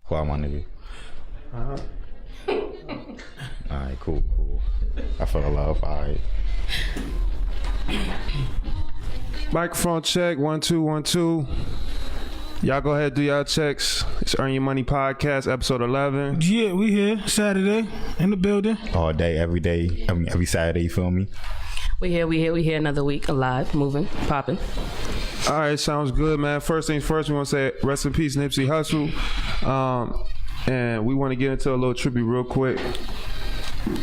Why, my nigga? Alright, cool. I feel the love. Alright. Microphone check, 1 2 1 2. Y'all go ahead, do y'all checks. It's Earn Your Money Podcast, episode 11. Yeah, we here Saturday in the building. All day, every day, every Saturday. You feel me? We here another week, alive, moving, popping. All right, sounds good, man. First things first, we want to say rest in peace, Nipsey Hussle. And we want to get into a little tribute real quick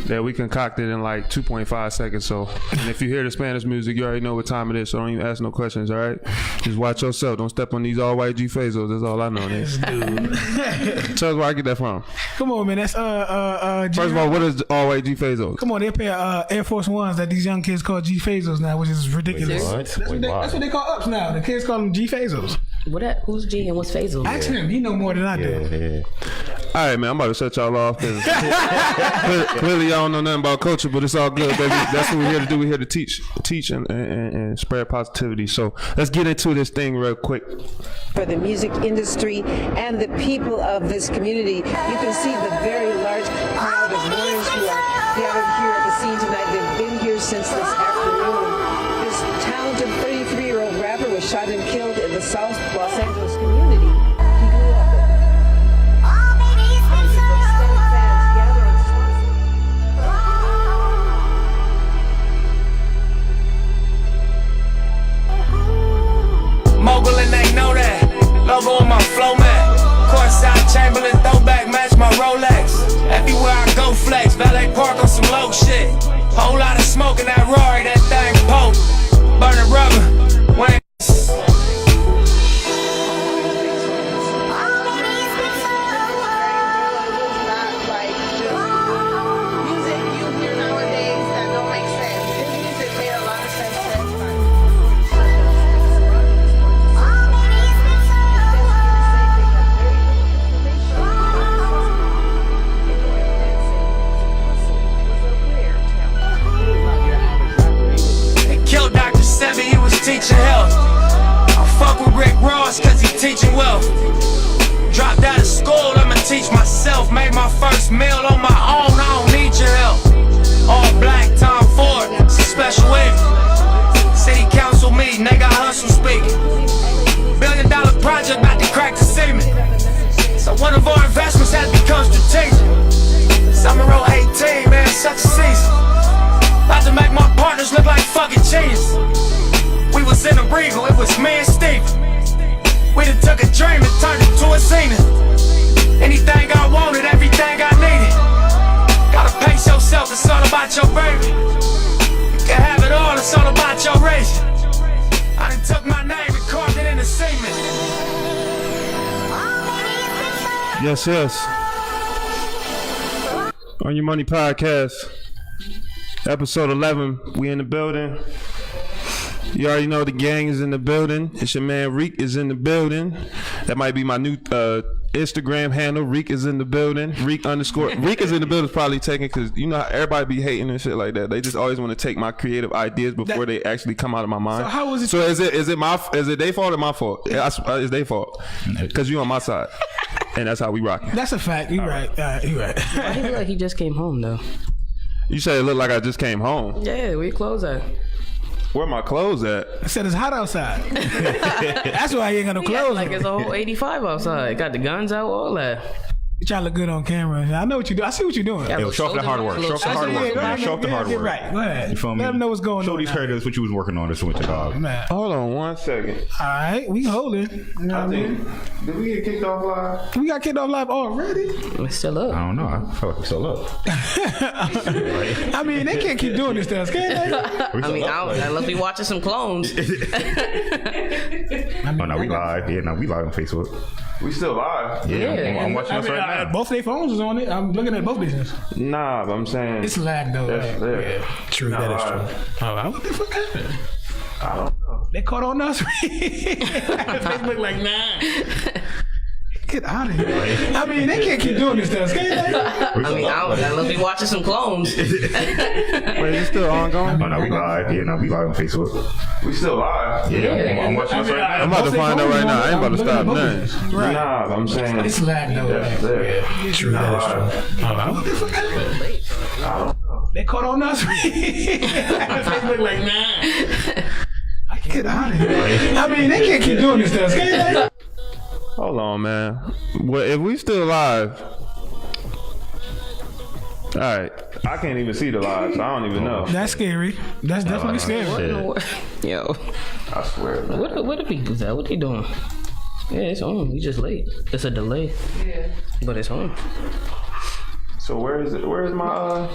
that we concocted in like 2.5 seconds. So, and if you hear the Spanish music, you already know what time it is, so don't even ask no questions, all right? Just watch yourself. Don't step on these all-white G-Fazos. That's all I know, nigga. Tell us where I get that from. Come on, man. That's First of all, what is all-white G-Fazos? Come on, they pay Air Force Ones that these young kids call G-Fazos now, which is ridiculous. Wait, what? That's what they call ups now. The kids call them G-Fazos. Who's G and what's Fazos? Ask him. He know more than I do. Yeah. All right, man, I'm about to shut y'all off because clearly y'all don't know nothing about culture, but it's all good, baby. That's what we're here to do. We're here to teach and spread positivity. So let's get into this thing real quick. For the music industry and the people of this community, you can see the very large crowd of mourners who are gathered here at the scene tonight. They've been here since this afternoon. This talented 33-year-old rapper was shot and killed in the South Los Angeles community. He grew up in mogul and they know that. Logo on my flow mat. Courtside Chamberlain throwback match my Rolex. Everywhere I go flex. Valet park on some low shit. Whole lot of smoke in that Rory, that thing poke. Burning rubber. When teaching health. I fuck with Rick Ross cause he teaching wealth. Dropped out of school, I'ma teach myself. Made my first meal on my own, I don't need your help. All black, Tom Ford, it's a special wave. City council meeting, they got hustle speaking. $1 billion project about to crack the cement. So one of our investments has become strategic. Summer row 18, man, such a season. About to make my partners look like fucking cheese. We was in a Regal, it was me and Steve. We done took a dream and turned it to a scene. Anything I wanted, everything I needed. Gotta pace yourself, it's all about your baby. You can have it all, it's all about your race. I done took my name and carved it in the cement. Yes. On Your Money Podcast, episode 11. We in the building. You already know the gang is in the building. It's your man Reek is in the building. That might be my new Instagram handle. Reek is in the building. Reek is in the building is probably taken because you know how everybody be hating and shit like that. They just always want to take my creative ideas before they actually come out of my mind. So how was it? So is it their fault or my fault? It's their fault because you on my side, and that's how we rock. That's a fact. You right. You right. I feel like he just came home though. You say it looked like I just came home. Yeah, where your clothes at? Where my clothes at? I said it's hot outside. That's why he ain't got no clothes. Like it's a whole 85 outside. Got the guns out, all that. You try to look good on camera. I know what you do. I see what you're doing. Yo, show off the hard work. Show off the hard work, man. Show off the hard work. Right. Go ahead. You feel me? Let them know what's going on. Show these creators what you was working on this winter, dog. Man. Hold on 1 second. All right, we holding. You know what I mean? Did we get kicked off live? We got kicked off live already. It's still up. I don't know. I feel like we're still up. I mean, they can't keep doing this to us, can they? Unless we watching some clones. Oh no, we live. Yeah, no, we live on Facebook. We still live. Yeah. I'm watching us right now. Both their phones is on it. I'm looking at both business. Nah, but I'm saying It's lag though. Yeah. True, that is true. Oh, what the fuck happened? I don't know. They caught on us. Facebook like, nah. Get out of here. I mean, they can't keep doing this to us, can they? I mean, I'll be watching some clones. Wait, is it still ongoing? Oh, no, we live. Yeah, no, we live on Facebook. We still live. Yeah, I'm watching this right now. I'm about to find out right now. I ain't about to stop nothing. Right. Nah, I'm saying. It's live though. Yeah. True. What the fuck? I don't know. They caught on us. Facebook like, nah. I can't get out of here. I mean, they can't keep doing this to us, can they? Hold on, man. Well, if we still live, all right. I can't even see the live, so I don't even know. That's scary. That's definitely scary. Yo, I swear, man. what the people's at? What they doing? Yeah, it's on. We just late. It's a delay. Yeah. But it's on. So where is it? Where is my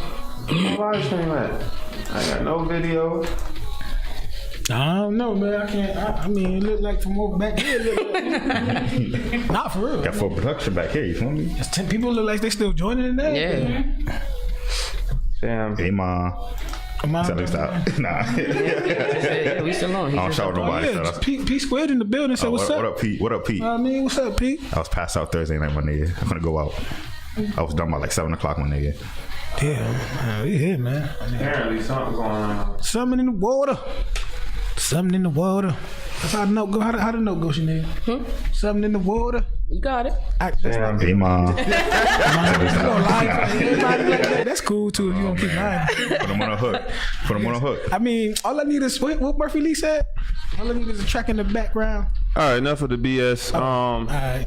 live stream at? I ain't got no video. I don't know, man. I can't. I mean, it looked like from over back here. Not for real. Got full production back here, you feel me? It's 10 people look like they still joining in there. Yeah. Damn. Hey, Ma. Tell me stop. Nah. Yeah, we still on. I don't shout nobody. Yeah, P Squared in the building. So what's up? What up, Pete? What up, Pete? I mean, what's up, Pete? I was passed out Thursday night, my nigga. I'm gonna go out. I was done by like 7 o'clock, my nigga. Damn, we here, man. Apparently something going on. Something in the water. Something in the water. That's how the note go. How the note go, Sinead? Something in the water. You got it. Damn. Hey, Ma. That's cool too if you don't keep lying. Put him on a hook. Put him on a hook. I mean, all I need is what Murphy Lee said. All I need is a track in the background. All right, enough of the BS. All right.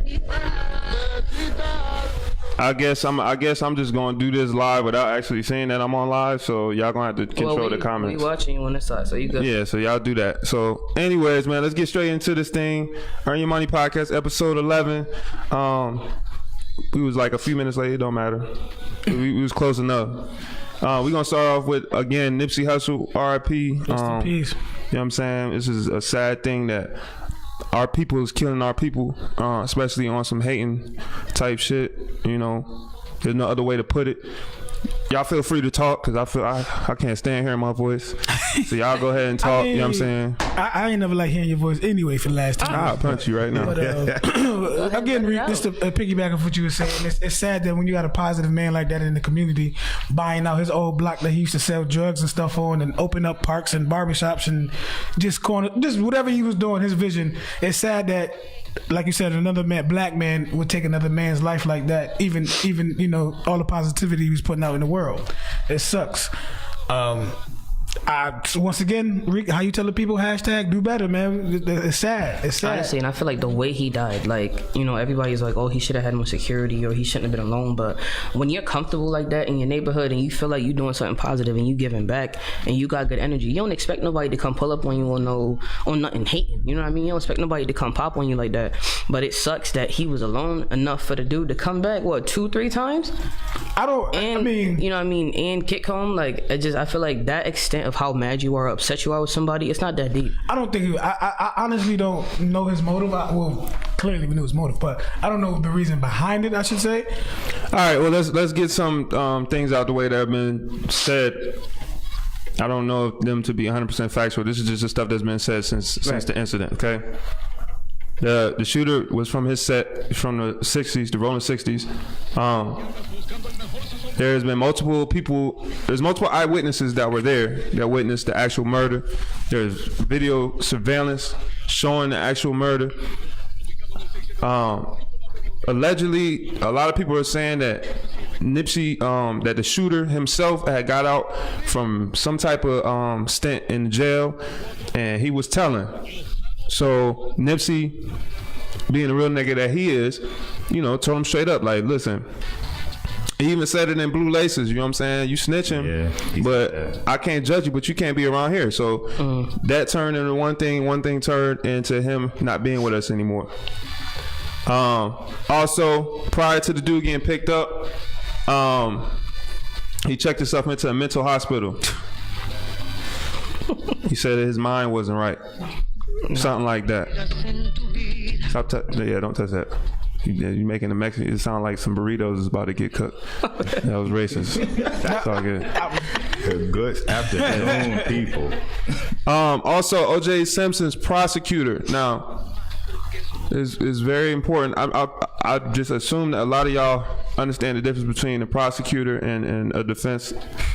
I guess I'm just gonna do this live without actually saying that I'm on live. So y'all gonna have to control the comments. We watching you on the side, so you good. Yeah, so y'all do that. So, anyways, man, let's get straight into this thing. Earn Your Money Podcast, episode 11. We was like a few minutes late. It don't matter. We was close enough. We're gonna start off with again Nipsey Hussle, R.I.P. Rest in peace. You know what I'm saying? This is a sad thing that our people is killing our people, especially on some hating type shit. You know, there's no other way to put it. Y'all feel free to talk because I feel I can't stand hearing my voice. So y'all go ahead and talk. You know what I'm saying? I ain't never like hearing your voice anyway for the last time. I'll punch you right now. But again, just to piggyback off what you were saying, it's sad that when you got a positive man like that in the community buying out his old block that he used to sell drugs and stuff on and open up parks and barbershops and just whatever he was doing, his vision. It's sad that, like you said, another black man would take another man's life like that. Even you know, all the positivity he was putting out in the world. It sucks. Once again, Rick, how you telling people # do better, man? It's sad. It's sad. Honestly, and I feel like the way he died, like, you know, everybody's like, oh, he should have had more security or he shouldn't have been alone. But when you're comfortable like that in your neighborhood and you feel like you're doing something positive and you giving back and you got good energy, you don't expect nobody to come pull up on you on nothing hating. You know what I mean? You don't expect nobody to come pop on you like that. But it sucks that he was alone enough for the dude to come back, 2-3 times? You know what I mean? And kick home. Like, I feel like that extent of how mad you are, upset you are with somebody, it's not that deep. I don't think I honestly don't know his motive. Clearly we knew his motive, but I don't know the reason behind it, I should say. All right, well, let's get some things out the way that have been said. I don't know them to be 100% factual. This is just the stuff that's been said since the incident. Okay. The shooter was from his set, from the 60s, the rolling 60s. There's been multiple eyewitnesses that were there that witnessed the actual murder. There's video surveillance showing the actual murder. Allegedly, a lot of people are saying that Nipsey, that the shooter himself had got out from some type of stint in jail, and he was telling. So Nipsey, being the real nigga that he is, you know, told him straight up, like, listen. He even said it in Blue Laces, you know what I'm saying? You snitching, but I can't judge you, but you can't be around here. So that turned into one thing turned into him not being with us anymore. Also, prior to the dude getting picked up, he checked himself into a mental hospital. He said that his mind wasn't right. Something like that. Don't touch that. You making the Mexican, it sound like some burritos is about to get cooked. That was racist. It's all good. Good afternoon, people. Also, O.J. Simpson's prosecutor. Now, is very important. I just assume that a lot of y'all understand the difference between a prosecutor and a defense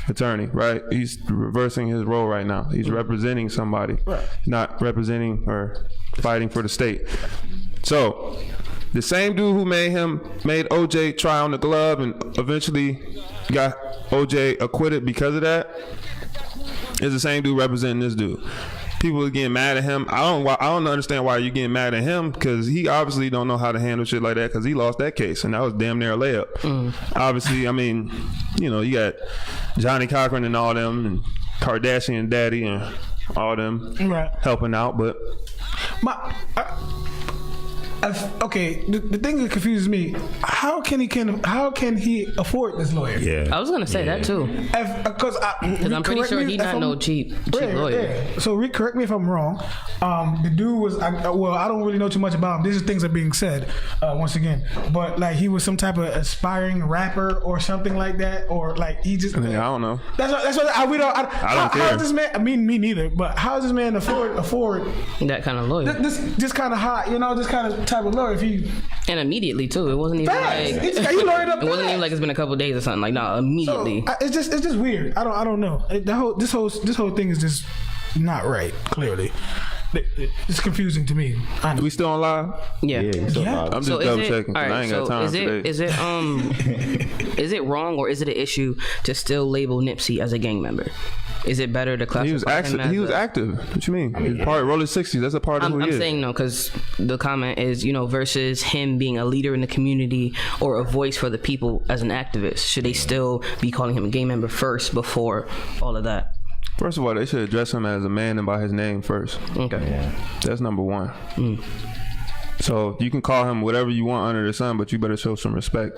attorney, right? He's reversing his role right now. He's representing somebody, not representing or fighting for the state. So the same dude who made OJ try on the glove and eventually got OJ acquitted because of that is the same dude representing this dude. People are getting mad at him. I don't understand why you're getting mad at him, because he obviously don't know how to handle shit like that, because he lost that case and that was damn near a layup. Obviously, I mean, you know, you got Johnny Cochran and all them and Kardashian Daddy and all them helping out, but okay, the thing that confuses me: how can he afford this lawyer? Yeah, I was gonna say that too. Because I'm pretty sure he's not no cheap lawyer. Yeah. So correct me if I'm wrong. The dude was I don't really know too much about him. These are things that are being said once again, but like he was some type of aspiring rapper or something like that, or like he just. I don't know. That's what I don't care. How is this man? I mean, me neither. But how is this man afford that kind of lawyer? This kind of hot, you know, this kind of type of lawyer. If he and immediately too, it wasn't even like he lawyered up. It wasn't even like it's been a couple of days or something. Like no, immediately. So, it's just weird. I don't know. This whole thing is just not right. Clearly, it's confusing to me. Honestly. We still on live? Yeah. I'm just double checking. Right, I ain't got time today. Is it wrong, or is it an issue to still label Nipsey as a gang member? Is it better to classify him as he was active. What you mean? He's part of Rolling 60s. That's a part of who he is. I'm saying no, because the comment is, you know, versus him being a leader in the community or a voice for the people as an activist. Should they still be calling him a gang member first before all of that? First of all, they should address him as a man and by his name first. Okay. Yeah. That's number one. So you can call him whatever you want under the sun, but you better show some respect,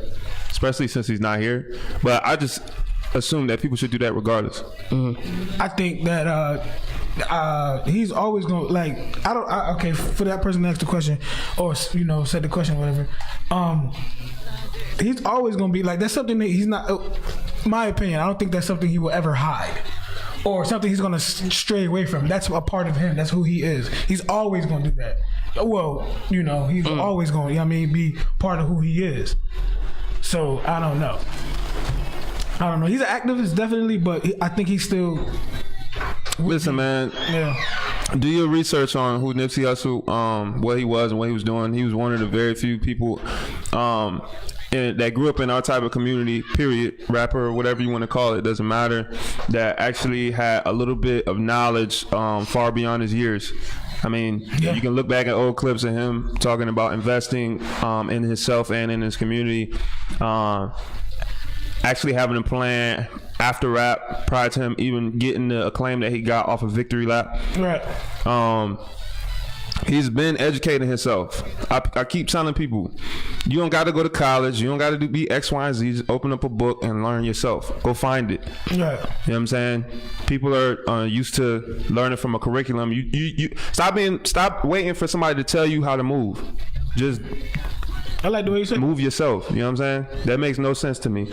especially since he's not here. But I just assume that people should do that regardless. I think that he's always gonna okay, for that person to ask the question or you know said the question, whatever. He's always gonna be like, that's something that he's not. My opinion, I don't think that's something he will ever hide or something he's gonna stray away from. That's a part of him. That's who he is. He's always gonna do that. Well, you know, he's always gonna, you know what I mean, be part of who he is. So I don't know. He's an activist, definitely, but I think he's still. Listen, man. Yeah. Do your research on who Nipsey Hussle, what he was and what he was doing. He was one of the very few people that grew up in our type of community, period, rapper or whatever you want to call it, doesn't matter, that actually had a little bit of knowledge far beyond his years. I mean, you can look back at old clips of him talking about investing in himself and in his community. Actually having a plan after rap prior to him even getting the acclaim that he got off of Victory Lap. Right. He's been educating himself. I keep telling people, you don't got to go to college. You don't got to be X, Y, and Z. Just open up a book and learn yourself. Go find it. Right. You know what I'm saying? People are used to learning from a curriculum. You stop waiting for somebody to tell you how to move. Just I like the way you say move yourself. You know what I'm saying? That makes no sense to me.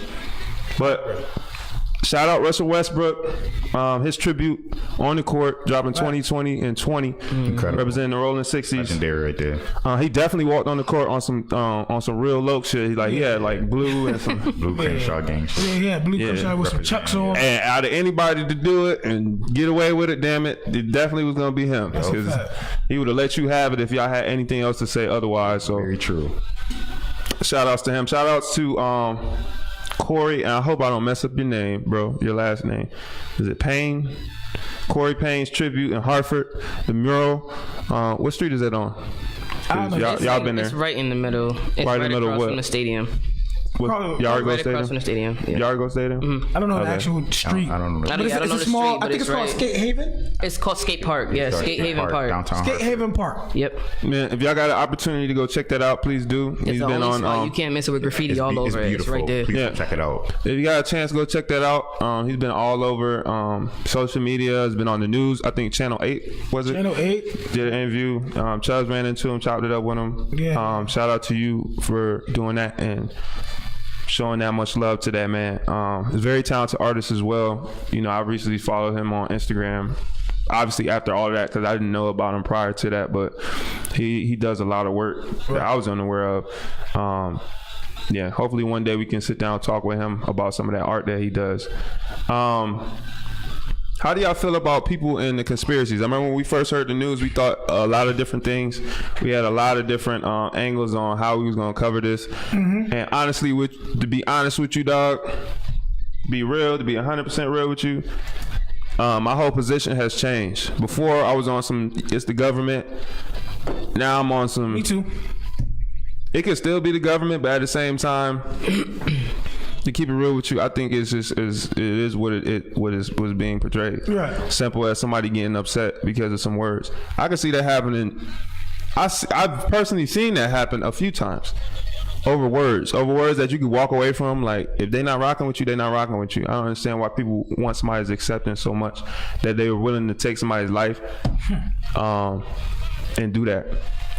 But shout out Russell Westbrook. His tribute on the court, dropping 2020 and 20, representing the Rolling 60s. Legendary right there. He definitely walked on the court on some real low shit. He had like blue and some Blue Crenshaw gang shit. Yeah, blue Crenshaw with some chucks on. And out of anybody to do it and get away with it, damn it definitely was gonna be him. Because he would have let you have it if y'all had anything else to say otherwise. So Very true. shout outs to him. Shout outs to Corey, and I hope I don't mess up your name, bro. Your last name. Is it Payne? Corey Payne's tribute in Hartford. The mural. What street is that on? Y'all been there. It's right in the middle. It's right in the middle across from the stadium. Yargo Stadium? Across from the stadium. Yeah. Yargo Stadium? I don't know the actual street. I don't know. I don't know the small. street, but I think it's called Skate Haven. It's called Skate Park. Yeah, Skate Haven Park. Downtown Skate Haven Park. Yep. Man, if y'all got an opportunity to go check that out, please do. It's the only spot you can't miss it with graffiti all over it. It's right there. Please check it out. If you got a chance, go check that out. He's been all over social media. Has been on the news. I think Channel 8 was it? Channel 8 did an interview. Chubbs ran into him, chopped it up with him. Yeah. Shout out to you for doing that and showing that much love to that man. He's a very talented artist as well. You know, I recently followed him on Instagram. obviously after all of that, because I didn't know about him prior to that, but he does a lot of work that I was unaware of. Yeah, hopefully one day we can sit down and talk with him about some of that art that he does. How do y'all feel about people in the conspiracies? I remember when we first heard the news, we thought a lot of different things. We had a lot of different angles on how we was going to cover this. And honestly, to be honest with you, dog, to be 100% real with you, my whole position has changed. Before, I was on some, it's the government. Now I'm on some... Me too. It could still be the government, but at the same time... To keep it real with you, I think it's just it is what was being portrayed. Right. Simple as somebody getting upset because of some words. I can see that happening. I've personally seen that happen a few times over words that you can walk away from. Like if they're not rocking with you, they're not rocking with you. I don't understand why people want somebody's acceptance so much that they were willing to take somebody's life and do that.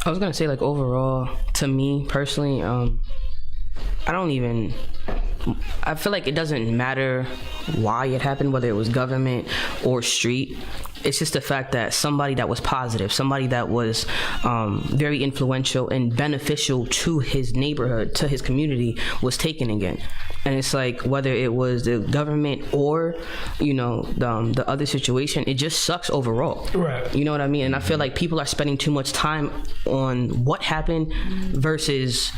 I was gonna say, like, overall, to me personally, I feel like it doesn't matter why it happened, whether it was government or street. It's just the fact that somebody that was positive, somebody that was very influential and beneficial to his neighborhood, to his community, was taken again. And it's like, whether it was the government or, the other situation, it just sucks overall. Right. You know what I mean? And I feel like people are spending too much time on what happened versus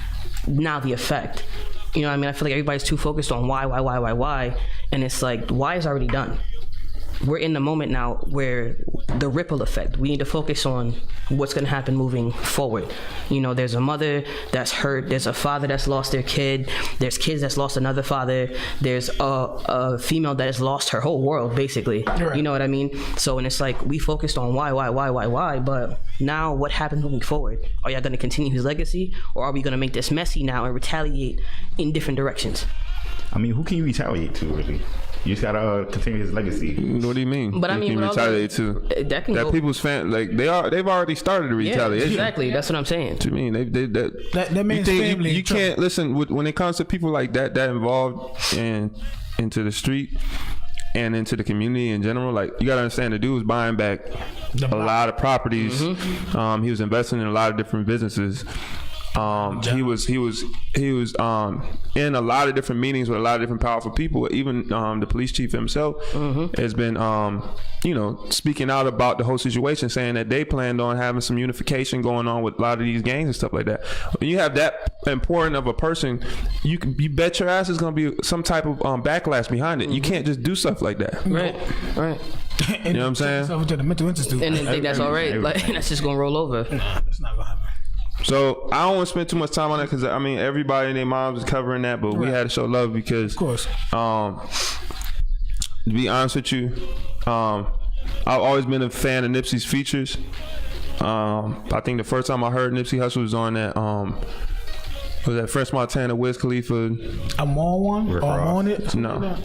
now the effect. You know what I mean? I feel like everybody's too focused on why, and it's like, why is already done. We're in the moment now where the ripple effect, we need to focus on what's going to happen moving forward. There's a mother that's hurt, there's a father that's lost their kid, there's kids that's lost another father, there's a female that has lost her whole world, basically. Right. You know what I mean? So, and it's like, we focused on why, but now what happens moving forward? Are y'all going to continue his legacy, or are we going to make this messy now and retaliate in different directions? I mean, who can you retaliate to, really? You just gotta continue his legacy. What do you mean? But I mean, retaliate to that people's fan, like they've already started to retaliate. Yeah, exactly. That's what I'm saying. What do you mean? That man's family. You can't listen when it comes to people like that involved into the street and into the community in general. Like, you gotta understand, the dude was buying back a lot of properties. He was investing in a lot of different businesses. He was in a lot of different meetings with a lot of different powerful people. Even the police chief himself has been speaking out about the whole situation, saying that they planned on having some unification going on with a lot of these gangs and stuff like that. When you have that important of a person, you bet your ass is going to be some type of backlash behind it. You can't just do stuff like that. Right. You know what I'm saying? To the mental institute. And then think that's all right. Like, that's just going to roll over. Nah, that's not going to happen. So I don't want to spend too much time on that, because I mean, everybody and their moms is covering that, but we had to show love because, of course, to be honest with you, I've always been a fan of Nipsey's features. I think the first time I heard Nipsey Hussle was on that was that Fresh Montana, Wiz Khalifa. I'm on one? Or I'm on it? No.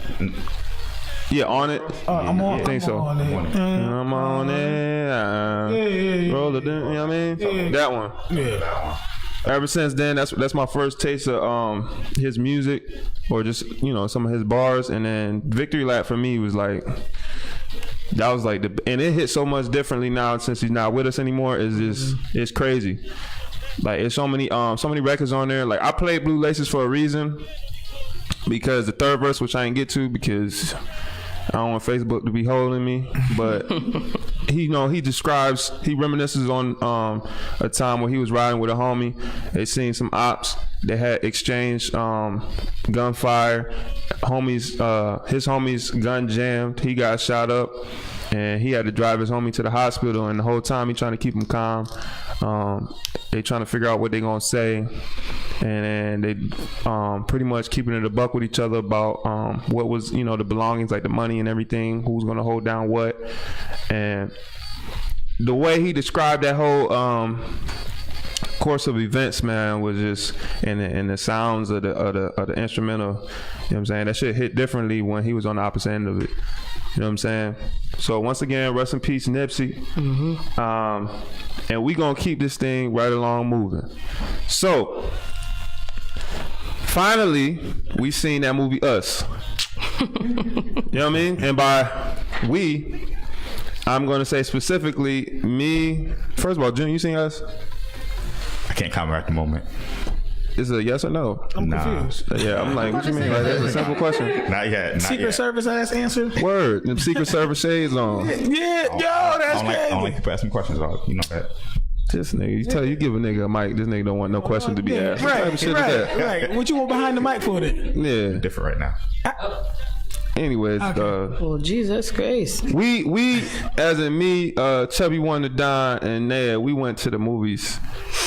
Yeah, on it. I'm on. I think so. I'm on it. Roll it. You know what I mean? Yeah. That one. Yeah. Ever since then, that's my first taste of his music, or just some of his bars. And then Victory Lap for me was like, that was like and it hit so much differently now since he's not with us anymore. It's crazy. Like, it's so many records on there. Like, I played Blue Laces for a reason, because the third verse, which I didn't get to because I don't want Facebook to be holding me, but he reminisces on a time where he was riding with a homie. They seen some ops. They had exchanged gunfire. His homie's gun jammed. He got shot up, and he had to drive his homie to the hospital. And the whole time he trying to keep him calm. They trying to figure out what they gonna say, and they pretty much keeping it a buck with each other about what was the belongings, like the money and everything, who's gonna hold down what. And the way he described that whole course of events, man, was just, and the sounds of the instrumental, you know what I'm saying, that shit hit differently when he was on the opposite end of it. You know what I'm saying? So once again, rest in peace, Nipsey. And we gonna keep this thing right along moving. So finally, we seen that movie Us. You know what I mean? And by we, I'm going to say specifically me. First of all, June, you seen Us? I can't comment at the moment. Is it a yes or no? I'm confused. Yeah, I'm like, what you mean? Like, that's a simple question. Not yet. Secret Service ass answer. Word. Them Secret Service shades on. Yeah, yo, that's crazy. I don't like people asking questions. You know that. This nigga, you give a nigga a mic, this nigga don't want no question to be asked. What type of shit is that? Right. What you want behind the mic for then? Yeah. Different right now. Anyways, Well, Jesus Christ. we as in me, Chubby Wonder, Don, and Ned, we went to the movies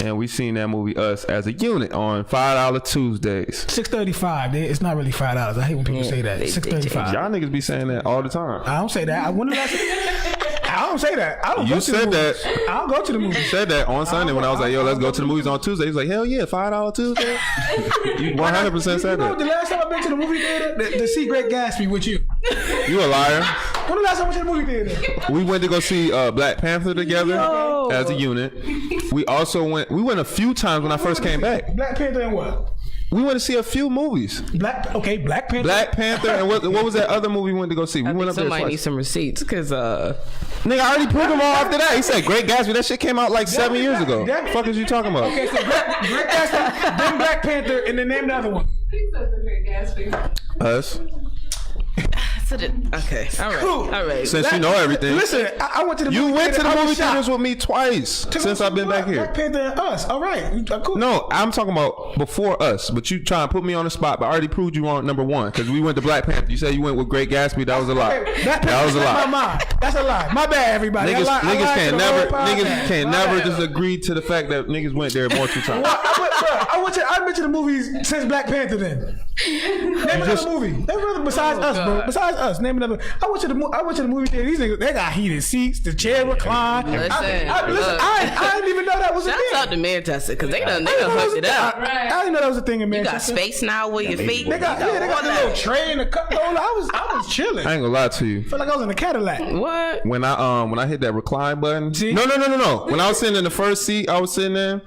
and we seen that movie Us as a unit on $5 Tuesdays. $6.35. It's not really $5. I hate when people say that. $6.35. Y'all niggas be saying that all the time. I don't say that. I don't say that. I don't You go to the said movies. that. I don't go to the movies. You said that on Sunday when I was like, yo, let's go to the movies on Tuesday. He's like, hell yeah, $5 Tuesday. You 100% said You know, the that. last time I've been to the movie theater, to see Great Gatsby with you. You a liar. When the last time I went to the movie theater? We went to go see Black Panther together as a unit. We also went a few times when I first came back. Black Panther and what? We went to see a few movies. Black Panther. Black Panther and what was that other movie we went to go see? We went up there Somebody twice. needs some receipts because Nigga, I already proved them all after that. He said Great Gatsby. That shit came out like 7 years ago. What the fuck is you talking about? Okay, so Great Gatsby, then Black Panther, and then name the other one. He said the Great Gatsby. Us. okay. All right. Cool. All right. Since you know everything. Listen, I went to the movie You went to the theater, I movie was shocked. theaters with me twice since I've been back here. Black Panther and Us. All right. Cool. No, I'm talking about before Us, but you trying to put me on the spot, but I already proved you wrong number one because we went to Black Panther. You said you went with Great Gatsby. That was a lie. That was a lie. My mind. That's a lie. My bad, everybody. Niggas Niggas can't never just agree to the fact that niggas went there multiple times. I've been to the movies since Black Panther. Then name another movie. Name another besides Us, bro. Besides Us, name another. I went to the movie theater. These niggas, they got heated seats. The chair recline. I didn't even know that was a thing. Shout out to Manchester because they done hooked it up. I didn't know that was a thing in You got Manchester. space now with your feet. They got the little tray and the cup holder. I was chilling. I ain't gonna lie to you. Felt like I was in a Cadillac. What? When I hit that recline button. See? No. When I was sitting in the first seat, I was sitting there.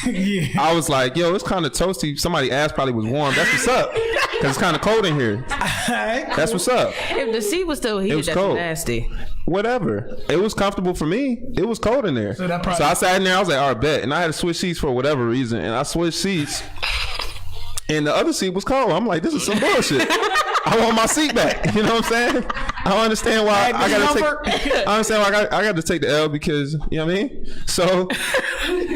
Yeah. I was like, yo, it's kind of toasty. Somebody's ass probably was warm. That's what's up. Cause it's kind of cold in here. That's what's up. If the seat was still heated, was that's cold. nasty. Whatever. It was comfortable for me. It was cold in there. So I sat in there. I was like, all right, bet. And I had to switch seats for whatever reason. And I switched seats. And the other seat was cold. I'm like, this is some bullshit. I want my seat back. You know what I'm saying? I don't understand why I got to take the L because, you know what I mean? So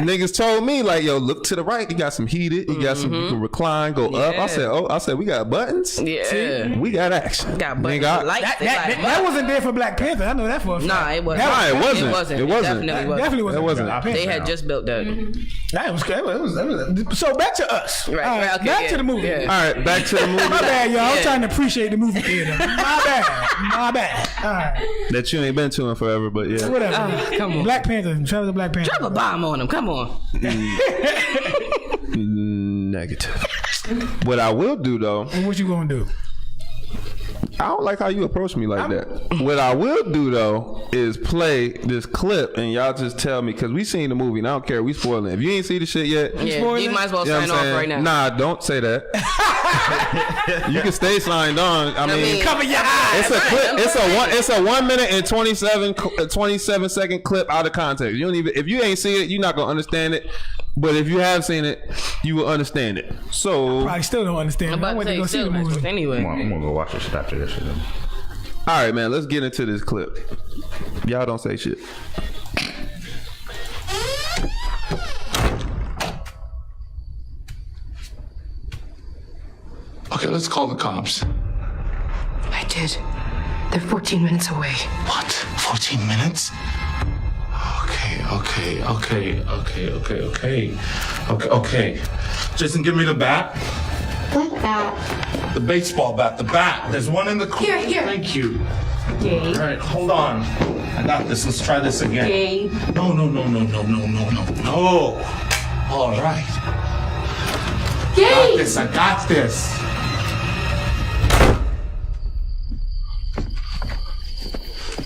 niggas told me like, yo, look to the right. You got some heated. You got some, you can recline, go up. I said, we got buttons. Yeah. See? We got action. Got buttons. That wasn't there for Black Panther. I know that for a fact. Nah, it wasn't. It wasn't. Definitely wasn't. It wasn't. Black Panther. They had just built that. That was so back to Us. Right, okay, back to the movie. Yeah. All right, back to the movie. My bad, y'all. I'm trying to appreciate the movie theater. My bad. All right. That you ain't been to in forever, but yeah. Whatever. Come on. Black Panther. Travis the Black Panther. Drop a bomb on him. Come on. Negative. What I will do though. What you gonna do? I don't like how you approach me like that. What I will do though is play this clip and y'all just tell me because we seen the movie and I don't care. We spoiling. If you ain't see the shit yet, You might as well sign off right now. Nah, don't say that. You can stay signed on. I mean, cover your eyes. It's a clip. It's a 1 minute and 27 second clip out of context. You don't even if you ain't see it, you're not gonna understand it. But if you have seen it, you will understand it. So Probably still don't understand. I'm I about went to to go see the movie. anyway. I'm gonna go watch this shit after this shit. all right, man, let's get into this clip. Y'all don't say shit. Okay, let's call the cops. I did. They're 14 minutes away. What? 14 minutes? Okay. Jason, give me the bat. What bat? The baseball bat. The bat. There's one in the corner. Here. Thank you. Gabe. All right, hold on. I got this. Let's try this again. Gabe. No. All right. Gabe! I got this.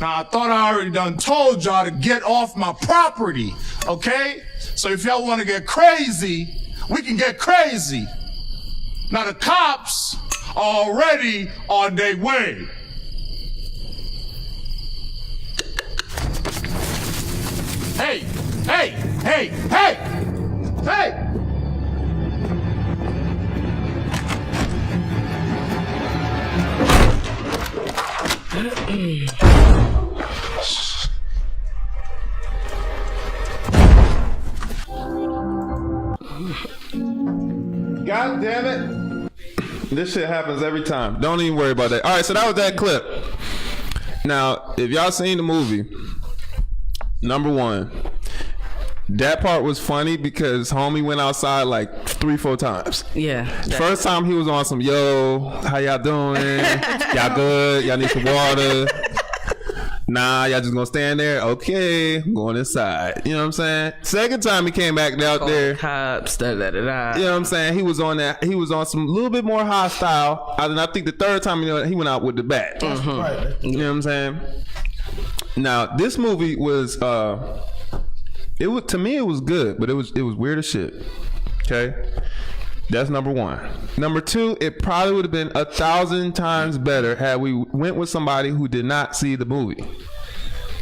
Now, I thought I already done told y'all to get off my property, okay? So if y'all want to get crazy, we can get crazy. Now, the cops are already on their way. Hey, hey, hey, hey, hey! God damn it. This shit happens every time. Don't even worry about that. All right, so that was that clip. Now, if y'all seen the movie, number one, that part was funny because homie went outside like 3-4 times. Yeah. First time he was on some, yo, how y'all doing? Y'all good? Y'all need some water? Nah, y'all just gonna stand there? Okay, I'm going inside. You know what I'm saying? Second time he came back out there. Cops, da, da, da, da. You know what I'm saying? He was on that. He was on some little bit more hostile. And I think the third time, he went out with the bat. Right. You know what I'm saying? Now this movie was, it was, to me it was good, but it was weird as shit. Okay, that's number one. Number two, it probably would have been 1,000 times better had we went with somebody who did not see the movie.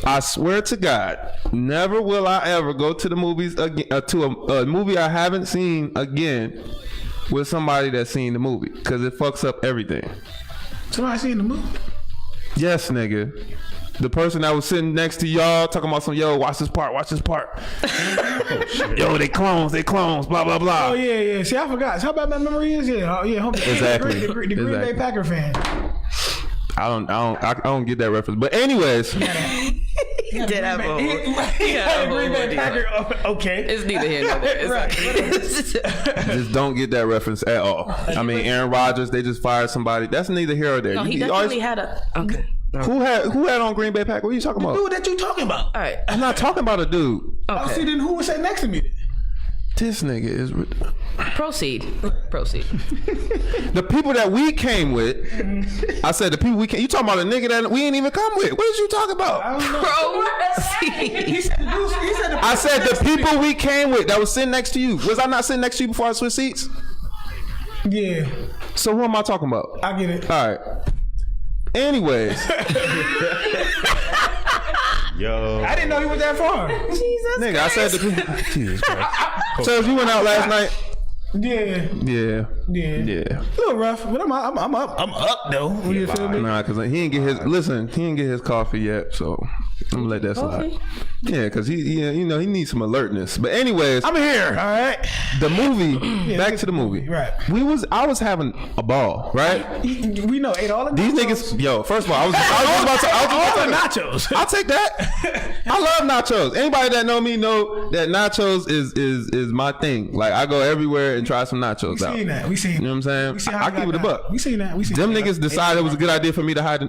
I swear to God, never will I ever go to the movies again, to a movie I haven't seen again with somebody that's seen the movie, because it fucks up everything. Somebody seen the movie? Yes, nigga. The person that was sitting next to y'all talking about some, yo, watch this part. Oh, shit. Yo, they clones, blah, blah, blah. Oh, yeah. See, I forgot. How bad my memory is? Yeah, Exactly. The Green Bay Packer fan. I don't get that reference. But anyways. He did have a Green Bay Packer. Okay. It's neither here nor there. Right. Just don't get that reference at all. I mean, Aaron Rodgers, they just fired somebody. That's neither here or there. No, he definitely had a... Okay. Who had on Green Bay Packer? What are you talking about? Dude that you talking about? All right. I'm not talking about a dude. Okay. Oh, see, then who was sitting next to me? This nigga is... Proceed. The people that we came with, I said the people we came... You talking about a nigga that we ain't even come with. What did you talk about? Proceed. I said the people we came with that was sitting next to you. Was I not sitting next to you before I switched seats? Yeah. So who am I talking about? I get it. All right. Anyways. Yo. I didn't know he was that far. Jesus Nigga, Christ. I said the Jesus Christ. So if you went out last night? Yeah. Yeah. A little rough, but I'm up though. You feel me? Nah, cause he didn't get his he didn't get his coffee yet, so I'm gonna let that slide. Yeah, cause he needs some alertness. But anyways, I'm here. All right. The movie. Back to the movie. Right. I was having a ball. Right. We know ate all the these nachos. niggas. Yo, first of all, I was about to nachos. I'll take that. I love nachos. Anybody that know me know that nachos is my thing. Like I go everywhere and try some nachos out. We seen You know what I'm saying? I keep it a buck. We seen that. Them niggas decided it was a good idea for me to hold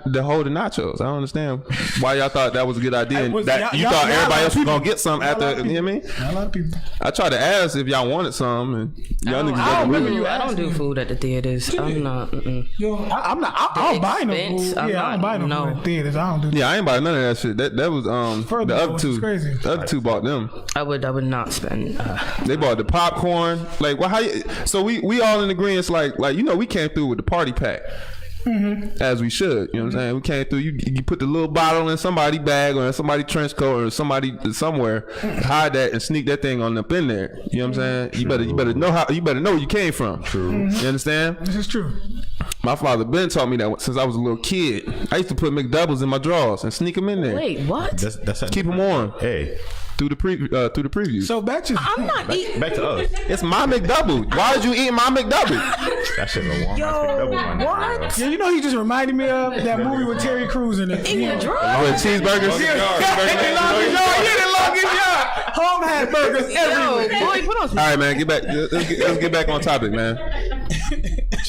the nachos. I don't understand why y'all thought that was a good idea. And that you thought everybody else was gonna get some after. You know what I mean? A lot of people. I tried to ask if y'all wanted some, and y'all niggas I wasn't remember really. you I don't do food at the theaters. I'm not. Yo, I'm not. I don't buy no food. I don't buy no food at theaters. I don't do that. Yeah, I ain't buy none of that shit. That was the other two. Crazy. The other two bought them. I would not spend. They bought the popcorn. Like, well, how? So we all in agreement. Like we came through with the party pack. Mm-hmm. As we should, you know what I'm saying? We came through. You put the little bottle in somebody's bag or in somebody's trench coat or somebody somewhere, hide that and sneak that thing on up in there. You know what I'm saying? You better know where you came from. True. You understand? This is true. My father Ben taught me that since I was a little kid. I used to put McDoubles in my drawers and sneak them in there. Wait, what? That's Keep them warm. Hey. Through the preview. So back to I'm not eating. Back to us. It's my McDouble. Why did you eat my McDouble? That shit's a warm double. What? Yeah, you know he just reminded me of that movie with Terry Crews in it. In your drawer? With cheeseburgers. Home had burgers everywhere. Boy, put on some. All right, man. Get back. Let's get back on topic, man.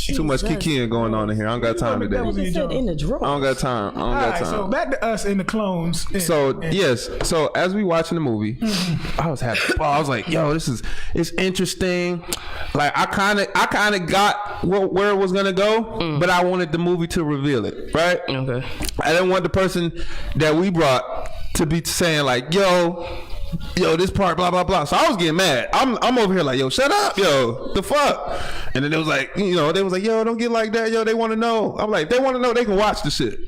Too much kikiing going on in here. I don't got time today. You said in the drawer. I don't got time. All right, so back to us in the clones. Yes. So as we watching the movie, I was having fun. I was like, yo, it's interesting. Like I kind of got where it was gonna go, but I wanted the movie to reveal it, right? Okay. I didn't want the person that we brought to be saying like, yo, this part, blah blah blah. So I was getting mad. I'm over here like, yo, shut up, yo, the fuck. And then it was like, they was like, yo, don't get like that, yo. They want to know. I'm like, they want to know. They can watch the shit.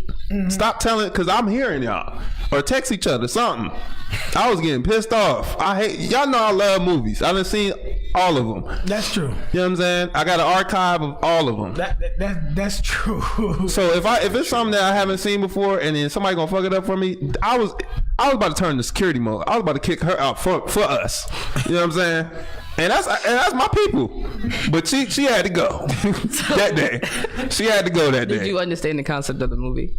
Stop telling, because I'm hearing y'all. Or text each other, something. I was getting pissed off. Y'all know I love movies. I done seen all of them. That's true. You know what I'm saying? I got an archive of all of them. That's true. So if it's something that I haven't seen before and then somebody gonna fuck it up for me, I was about to turn to security mode. I was about to kick her out for us. You know what I'm saying? And that's my people. But she had to go that day. She had to go that day. Did you understand the concept of the movie?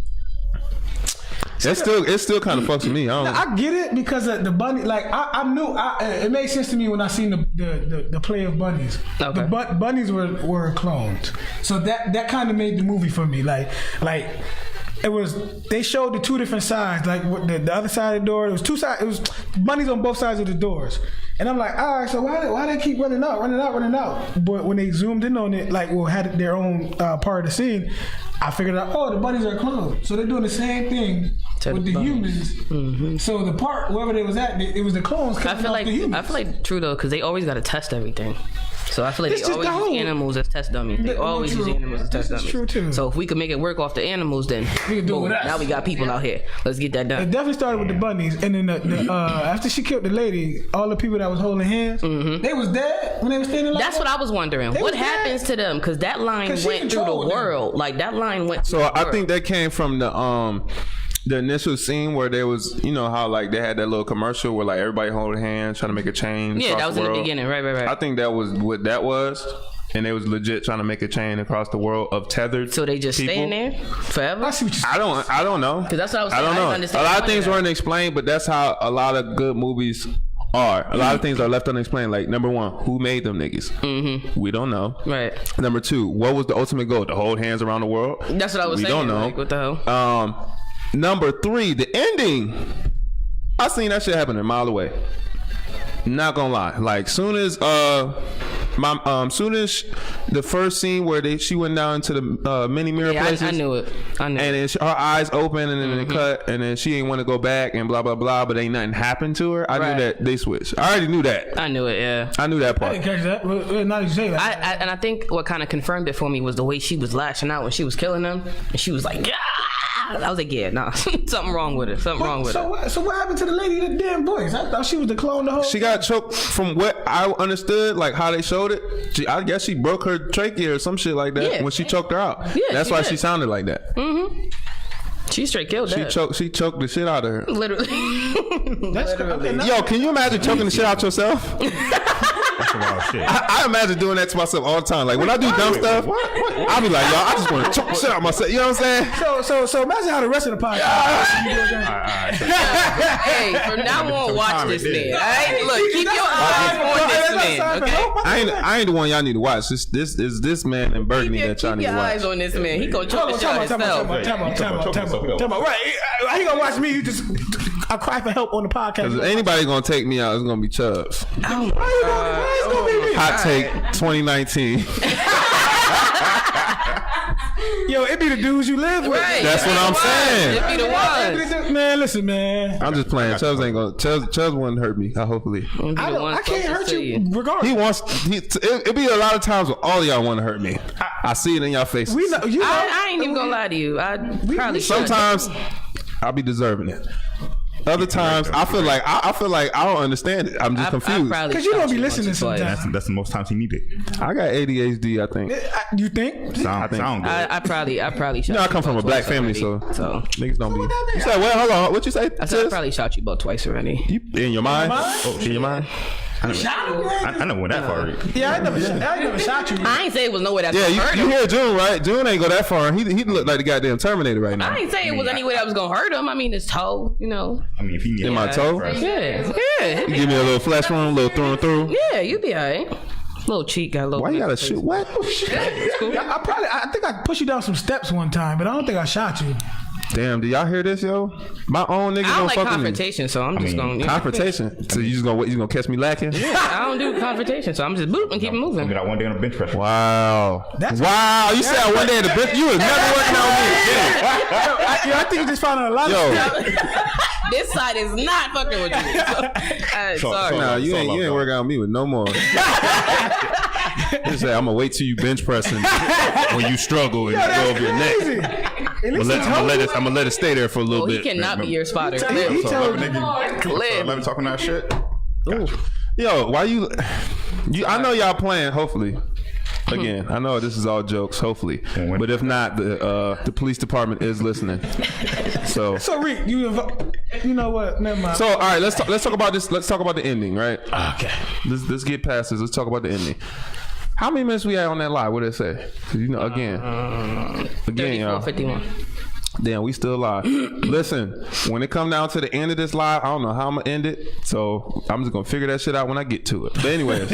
It still kind of fucks with me. I get it because of the bunny. Like I knew it made sense to me when I seen the play of bunnies. Okay. The bunnies were clones, so that kind of made the movie for me. Like it was. They showed the two different sides. Like the other side of the door. It was two sides. It was bunnies on both sides of the doors. And I'm like, all right, so why they keep running out? But when they zoomed in on it, had their own part of the scene, I figured out, the bunnies are clones. So they're doing the same thing with the humans. Mm-hmm. So the part, wherever they was at, it was the clones coming off the humans. I feel like true though, because they always got to test everything. So I feel like they always use animals as test dummies. They always use animals as test dummies. True too. So if we can make it work off the animals, then we can do it with us. Now we got people out here. Let's get that done. It definitely started with the bunnies, and then after she killed the lady, all the people that was holding hands, they was dead when they were standing. That's what I was wondering. What happens to them? Because that line went through the world. Like that line went. So I think that came from the initial scene where there was, you know how like they had that little commercial where like everybody holding hands trying to make a chain. Yeah, that was in the beginning, right. I think that was what that was, and they was legit trying to make a chain across the world of tethered. So they just people. staying there forever. I don't know. Because that's what I was saying. I don't know. A lot of things weren't explained, but that's how a lot of good movies are. A lot of things are left unexplained. Like number one, who made them niggas? Mm-hmm. We don't know. Right. Number two, what was the ultimate goal? To hold hands around the world? That's what I was saying. We don't know. Like, what the hell? Number three, the ending. I seen that shit happen a mile away. Not gonna lie. Like soon as the first scene where she went down to the mini mirror places. I knew it. And then her eyes open and then it cut and then she ain't want to go back and blah blah blah. But ain't nothing happened to her. I knew that they switched. I already knew that. I knew it. Yeah. I knew that part. I didn't catch that. Well, not exactly. And I think what kind of confirmed it for me was the way she was lashing out when she was killing them, and she was like, "Yeah." I was like, yeah, nah, something wrong with it. So what happened to the lady with the damn voice? I thought she was the clone the whole. She got choked from what I understood, like how they showed it. I guess she broke her trachea or some shit like that when she choked her out. Yeah, that's why she sounded like that. Mm-hmm. She straight killed that. She choked the shit out of her. Literally. Yo, can you imagine choking the shit out yourself? That's some wild shit. I imagine doing that to myself all the time. Like when I do dumb stuff, I'll be like, yo, I just want to choke the shit out of myself. You know what I'm saying? So imagine how the rest of the podcast. Hey, from now on, watch this man. All right, look, keep your eyes on this man. Okay? I ain't the one y'all need to watch. This is this man in Burgundy that y'all need to watch. Keep your eyes on this man. He gonna choke the shit out himself. Tell me, right? How you gonna watch me? You just I cry for help on the podcast. Because if anybody gonna take me out, it's gonna be Chubbs. Oh my God. Hot take 2019. Yo, it be the dudes you live with. Right. That's what I'm saying. It be the ones. Man, listen, man. I'm just playing. Chubbs ain't gonna. Chubbs wouldn't hurt me. Hopefully. I can't hurt you regardless. He wants. It be a lot of times where all of y'all want to hurt me. I see it in y'all faces. We know. I ain't even gonna lie to you. I probably sometimes I'll be deserving it. Other times I feel like I don't understand it. I'm just confused because you don't be listening sometimes. That's the most times he need it. I got ADHD. I think. You think? Sound good. I probably. You know, I come from a black family, so niggas don't be. You said, well, hold on. What you say? I said I probably shot you about twice already. You in your mind? Oh, in your mind? I know went that far. Yeah, I never shot you. I ain't say it was nowhere that's gonna hurt him. You hear June, right? June ain't go that far. He look like the goddamn Terminator right now. I ain't say it was anywhere that was gonna hurt him. I mean, his toe, you know. I mean, if he needs my toe, yeah. You give me a little flash room, a little through and through. Yeah, you be alright. Little cheek got a little. Why you gotta shoot? What? Cool. I think I pushed you down some steps one time, but I don't think I shot you. Damn, do y'all hear this, yo? My own nigga don't like fuck confrontation, so I'm just gonna confrontation. So you gonna catch me lacking? Yeah, I don't do confrontation, so I'm just boop and keep it moving. Got one day on the bench press. Wow, you said one day at the bench. You was never working on me. I think you just found out a lot of stuff. This side is not fucking with you. Sorry. No, you ain't working on me with no more. He said, "I'm gonna wait till you bench pressing when you struggle and go over your neck. I'm gonna let it stay there for a little He bit." cannot be your spotter. He told Let me talking that shit. Gotcha. Yo, why you? I know y'all playing. Hopefully, again, I know this is all jokes. Hopefully, but if not, the police department is listening. So Rick, you know what? Never mind. all right, let's talk about this. Let's talk about the ending, right? Okay. Let's get past this. Let's talk about the ending. How many minutes we had on that live? What did it say? 'Cause again, 51. Damn, we still live. Listen, when it come down to the end of this live, I don't know how I'm gonna end it. So I'm just gonna figure that shit out when I get to it. But anyways,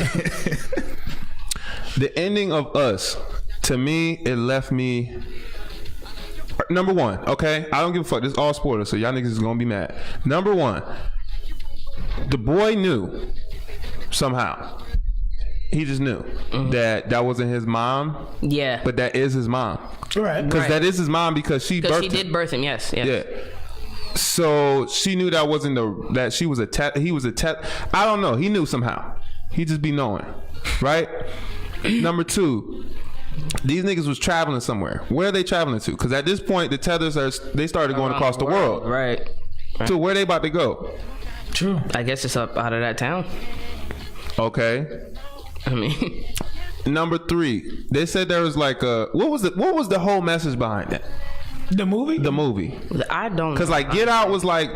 the ending of Us, to me, it left me. Number one, okay? I don't give a fuck. This is all spoilers, so y'all niggas is gonna be mad. Number one, the boy knew somehow. He just knew that wasn't his mom. Yeah. But that is his mom. Right. Because that is his mom because she birthed him. did birth him, yes. Yeah. So she knew that wasn't that she was he was I don't know. He knew somehow. He just be knowing. Right? Number two, these niggas was traveling somewhere. Where are they traveling to? Because at this point, the tethers they started going across the world. Right. So where they about to go? True. I guess it's up out of that town. Okay. I mean, number three, they said there was like what was the whole message behind that? The movie? The movie. I don't. Because like Get Out was like,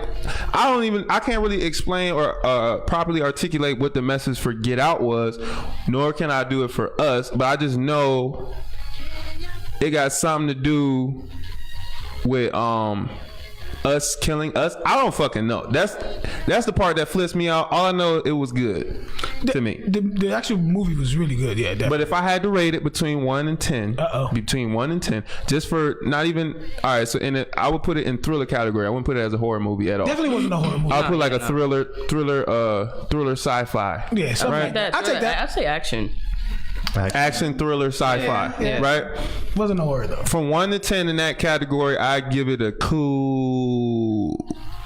I can't really explain or properly articulate what the message for Get Out was, nor can I do it for Us. But I just know it got something to do with us killing us. I don't fucking know. That's the part that flips me out. All I know, it was good to me. The actual movie was really good. Yeah, definitely. But if I had to rate it between 1 and 10, between 1 and 10, just for not even all right. So I would put it in thriller category. I wouldn't put it as a horror movie at all. Definitely wasn't a horror movie. I would put like a thriller sci-fi. Yeah, something like that. I'll take that. I'd say action. Action, thriller, sci-fi, right? Wasn't a horror though. From 1 to 10 in that category, I give it a cool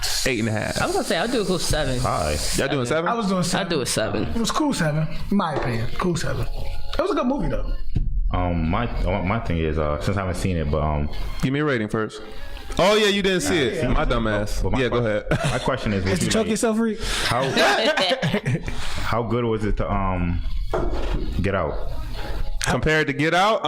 8.5. I was gonna say I'll do a cool 7. Y'all doing 7? I was doing 7. I'll do a 7. It was cool 7, in my opinion. Cool 7. It was a good movie though. My thing is since I haven't seen it, but give me a rating first. Oh yeah, you didn't see it. My dumb ass. Go ahead. My question is, Did you choke yourself, Reek? How good was it to Get Out? Compared to Get Out,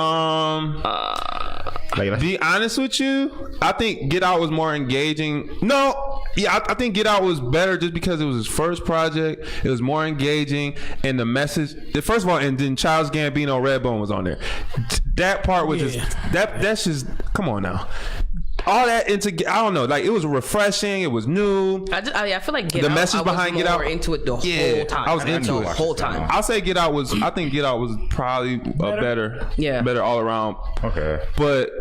be honest with you, I think Get Out was more engaging. I think Get Out was better just because it was his first project. It was more engaging, and the message. First of all, and then Childish Gambino, Redbone was on there. That part was just that's just come on now. All that I don't know, like it was refreshing, it was new. I feel like Get the Out, message behind Get Out, into it the whole time. I was into it the whole time. I'll say Get Out was. I think Get Out was probably better all around. Okay, but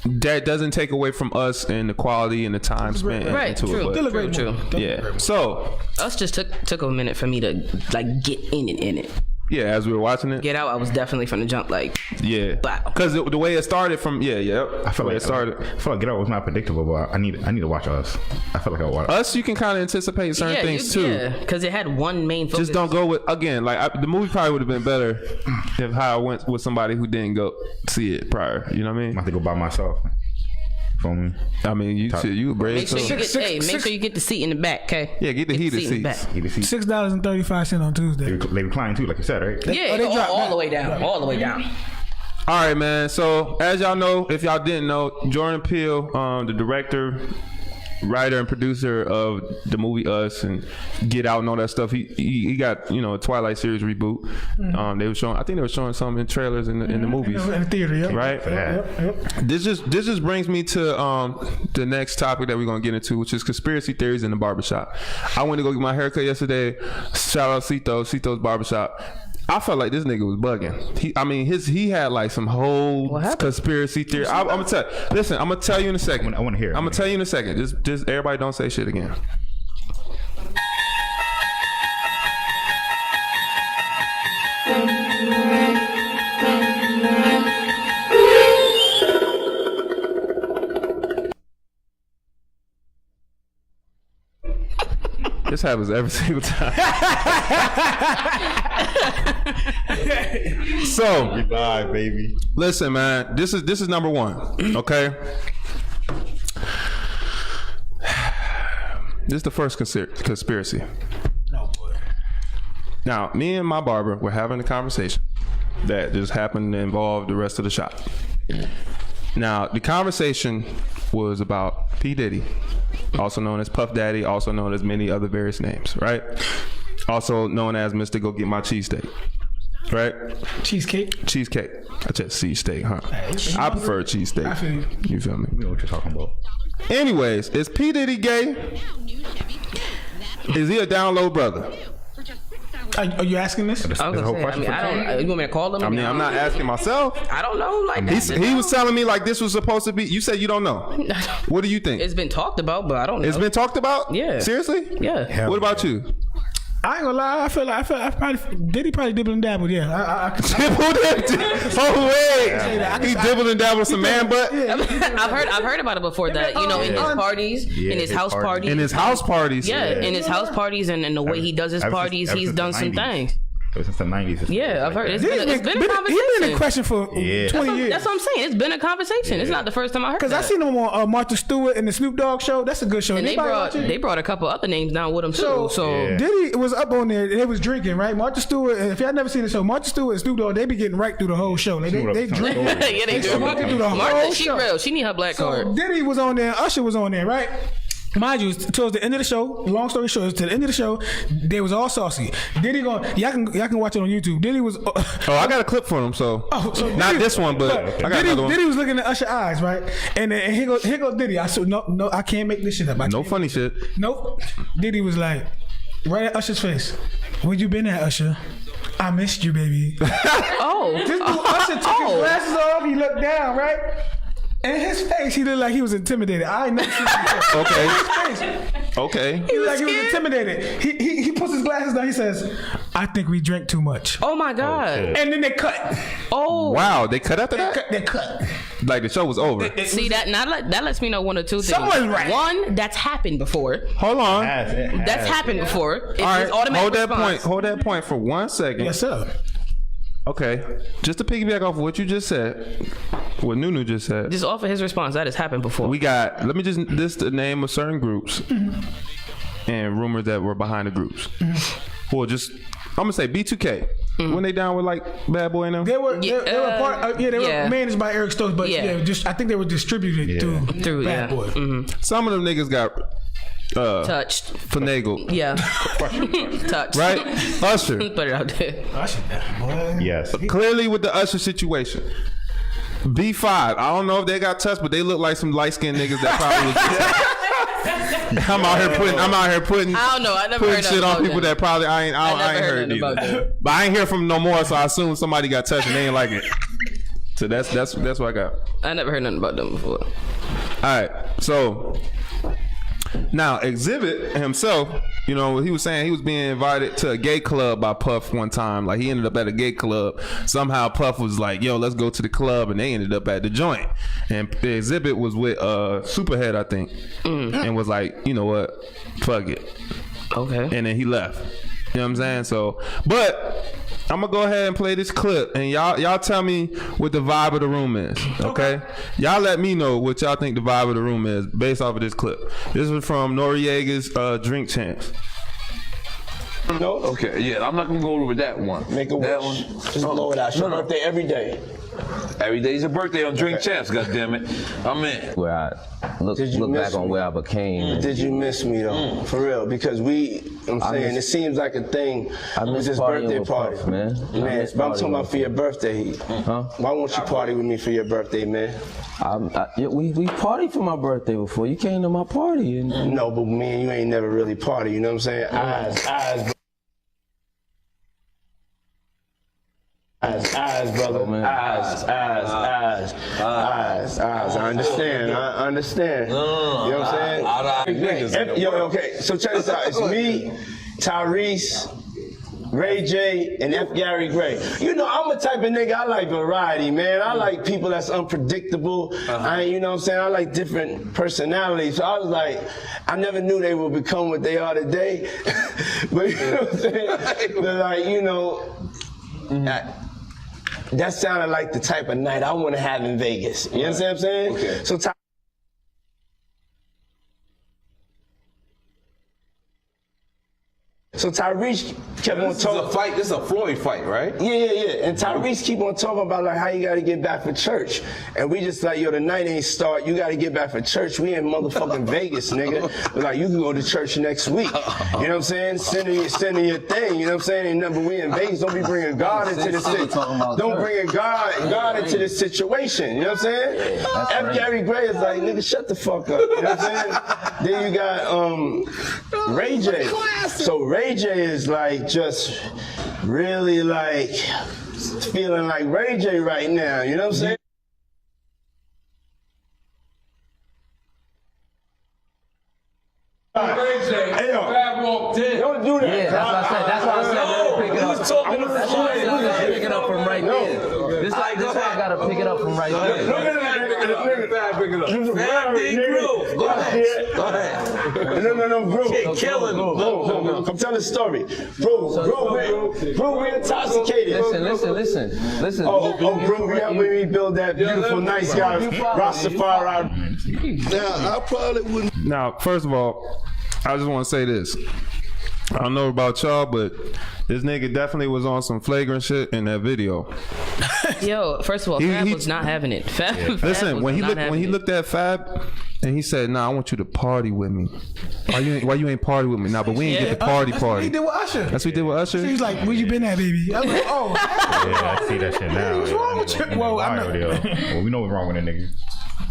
that doesn't take away from Us and the quality and the time spent into true, it. Still a great true. movie. Yeah. So Us just took a minute for me to like get in it. Yeah, as we were watching it. Get Out, I was definitely from the jump like, wow. Because the way it started from, I feel like it started. I feel like Get Out was not predictable, but I need to watch Us. I feel like I watch Us. You can kind of anticipate certain things too. Yeah, because it had one main focus. Just don't go with the movie probably would have been better if how I went with somebody who didn't go see it prior. You know what I mean? I have to go by myself. I mean, you brave. Make sure you get the seat in the back, okay? Yeah, get the heated seats. $6.35 on Tuesday. They recline too, like you said, right? Yeah, they drop all the way down. All the way down. All right, man. So as y'all know, if y'all didn't know, Jordan Peele, the director, writer and producer of the movie Us and Get Out and all that stuff, he got a Twilight series reboot. They were showing, I think they were showing some in trailers in the movies, in the theater, right? Yep. This just brings me to the next topic that we're gonna get into, which is conspiracy theories in the barbershop. I went to go get my haircut yesterday. Shout out Cito's barbershop. I felt like this nigga was bugging. He had like some whole conspiracy theory. I'm gonna tell. Listen, I'm gonna tell you in a second. I want to hear. I'm gonna tell you in a second. Just everybody don't say shit again. This happens every single time. So, You lied, baby. listen, man. This is number one. Okay. This is the first conspiracy. No, boy. Now, me and my barber were having a conversation that just happened to involve the rest of the shop. Now, the conversation was about P. Diddy, also known as Puff Daddy, also known as many other various names, right? Also known as Mr. Go Get My Cheesesteak, right? Cheesecake. Cheesecake. I just cheesesteak, huh? I prefer cheesesteak. I feel you. You feel me? You know what you're talking about. Anyways, is P. Diddy gay? Is he a down low brother? Are you asking this? I was gonna say, I mean, I don't. You want me to call him? I mean, I'm not asking myself. I don't know. Like He was telling me like this was supposed to be. You said you don't know. What do you think? It's been talked about, but I don't know. It's been talked about? Yeah. Seriously? Yeah. What about you? I ain't gonna lie. I feel like Diddy probably dibbled and dabbled. Yeah. Dibbled and oh wait, he dibbled and dabbled some man butt. I've heard about it before. That in his parties, in his house parties, In his house parties. in his house parties, and the way he does his parties, he's done some things. Ever since the 90s. Yeah, I've heard. It's been a He's conversation. been in question for 20 years. That's what I'm saying. It's been a conversation. It's not the first time I heard. Because I seen him on Martha Stewart and the Snoop Dogg show. That's a good show. And they brought a couple other names down with him too. So Diddy was up on there and they was drinking, right? Martha Stewart. If y'all never seen the show, Martha Stewart and Snoop Dogg, they be getting right through the whole show. They drink. yeah, they do. smoking through the whole Martha, she show. real. She need her black So card. Diddy was on there. Usher was on there, right? Mind you, towards the end of the show, long story short, to the end of the show, they was all saucy. Diddy y'all can watch it on YouTube. Diddy was. Oh, I got a clip for him. So not Diddy, this one, but I got Diddy, another one. Diddy was looking at Usher's eyes, right? And then here goes Diddy. I said, no, I can't make this shit up. No funny shit. Nope. Diddy was like, right at Usher's face. Where you been at, Usher? I missed you, baby. Oh, This dude, Usher took his glasses off. He looked down, right? And his face, he looked like he was intimidated. I ain't never seen him. Okay. Okay. He looked like he was intimidated. He puts his glasses down. He says, "I think we drank too much." oh my God. And then they cut. Oh, Wow, they cut after that? They cut. Like the show was over. see that lets me know one or two things. Someone's right. One, that's happened before. Hold on. That's happened before. It's All right, his automatic hold that response. point. Hold that point for 1 second. Yes, sir. Okay, just to piggyback off of what you just said, what Nunu just said. Just off of his response, that has happened before. We got. Let me just list the name of certain groups and rumors that were behind the groups. Well, just I'm gonna say B2K. When they down with like Bad Boy and them. They were part. They were managed by Eric Stokes, but I think they were distributed through Bad Boy. Some of them niggas got touched, finagled. Yeah, touched. Right, Usher. Put it out there. Yes. Clearly with the Usher situation. B5. I don't know if they got touched, but they look like some light skinned niggas that probably was. I'm out here putting. I don't know. I never heard shit on people them. that probably I ain't heard about either. them. But I ain't hear from no more, so I assume somebody got touched and they ain't like it. So that's what I got. I never heard nothing about them before. All right, so now Exhibit himself, he was saying he was being invited to a gay club by Puff one time. Like he ended up at a gay club. Somehow Puff was like, "Yo, let's go to the club," and they ended up at the joint. And the Exhibit was with Superhead, I think, and was like, "You know what? Fuck it." Okay. And then he left. You know what I'm saying? So, but I'm gonna go ahead and play this clip, and y'all tell me what the vibe of the room is. Okay? Y'all let me know what y'all think the vibe of the room is based off of this clip. This was from Noriega's Drink Champs. No? Okay, yeah, I'm not gonna go over that one. Make a that wish. one. Just blow it out. It's your birthday every day. Every day's a birthday on Drink Champs, goddammit. I'm in. Where I look back on where I became. Did you miss me though? For real? Because it seems like a thing. I miss this partying birthday with party, Puff, man. But I'm talking about for your birthday. Huh? Why won't you party with me for your birthday, man? We partied for my birthday before. You came to my party. No, but me and you ain't never really party. You know what I'm saying? Eyes. Eyes, brother. Oh, Eyes. I understand. You know what I'm saying? Okay, so check this out. It's me, Tyrese, Ray J, and F. Gary Gray. You know, I'm a type of nigga, I like variety, man. I like people that's unpredictable. You know what I'm saying? I like different personalities. So I was like, I never knew they would become what they are today. But you know what I'm saying? But like, you know, that sounded like the type of night I want to have in Vegas. You understand what I'm saying? Okay. So Tyrese kept on talking. This is a fight. This is a Floyd fight, right? Yeah. And Tyrese keep on talking about like how you got to get back for church, and we just like, yo, the night ain't start. You got to get back for church. We in motherfucking Vegas, nigga. But like, you can go to church next week. You know what I'm saying? Sending your thing. You know what I'm saying? Ain't nothing. We in Vegas. Don't be bringing God into this situation. Don't bring God into this situation. You know what I'm saying? F. Gary Gray is like, nigga, shut the fuck up. You know what I'm saying? Then you got Ray J. So Ray J is like just really like feeling like Ray J right now, you know what I'm saying? Ray J, hey, yo, Fab walked in. Don't do that. Yeah, that's why I said pick it up. That's why I said pick it up from right there. This why I gotta pick it up from right there. Look at that. Pick it up. Fab D. Groove. Go ahead. No, bro. Killing bro. Come tell the story. Bro, we intoxicated. Listen. Bro, we helping me build that beautiful, nice guy, Rastafari. Now, I probably wouldn't. Now, first of all, I just want to say this. I don't know about y'all, but this nigga definitely was on some flagrant shit in that video. Yo, first of all, Fab was not having it. Fab listen, when he looked looked at Fab and he said, "Nah, I want you to party with me. Why you ain't party with me? Nah, but we ain't get the party. That's what he did with Usher. That's what he did with Usher. He's like, "Where you been at, baby?" I was like, "Oh, yeah, I see that shit now. What's wrong with you?" Well, we know what's wrong with that nigga.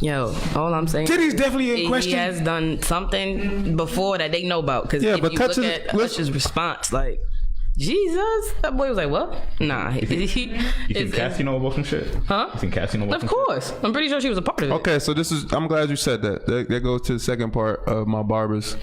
Yo, all I'm saying, Diddy's definitely in question. He has done something before that they know about. Because if you look at Usher's response, like, Jesus, that boy was like, what? Nah. You think Cassie know about some shit? Huh? You think Cassie know about some shit? Of course. I'm pretty sure she was a part of it. Okay, so I'm glad you said that. That goes to the second part of my barber's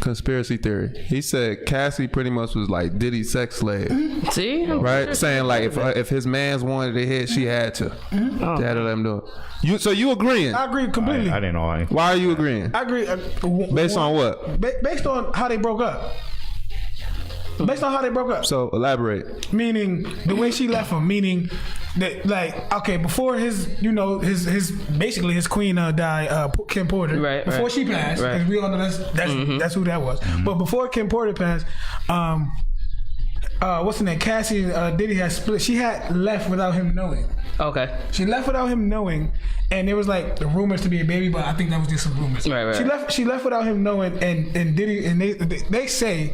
conspiracy theory. He said Cassie pretty much was like Diddy's sex slave. See? Right? Saying like if his mans wanted to hit, she had to. They had to let him do it. So you agreeing? I agree completely. I didn't know. Why are you agreeing? I agree. Based on what? Based on how they broke up. Based on how they broke up. So elaborate. Meaning the way she left him. Meaning that, like, okay, before his basically his queen died, Kim Porter. Right. Before she passed, and we all know that's who that was. But before Kim Porter passed, what's her name? Cassie and Diddy had split. She had left without him knowing. Okay. She left without him knowing, and there was like the rumors to be a baby, but I think that was just some rumors. Right. She left without him knowing, and Diddy and they say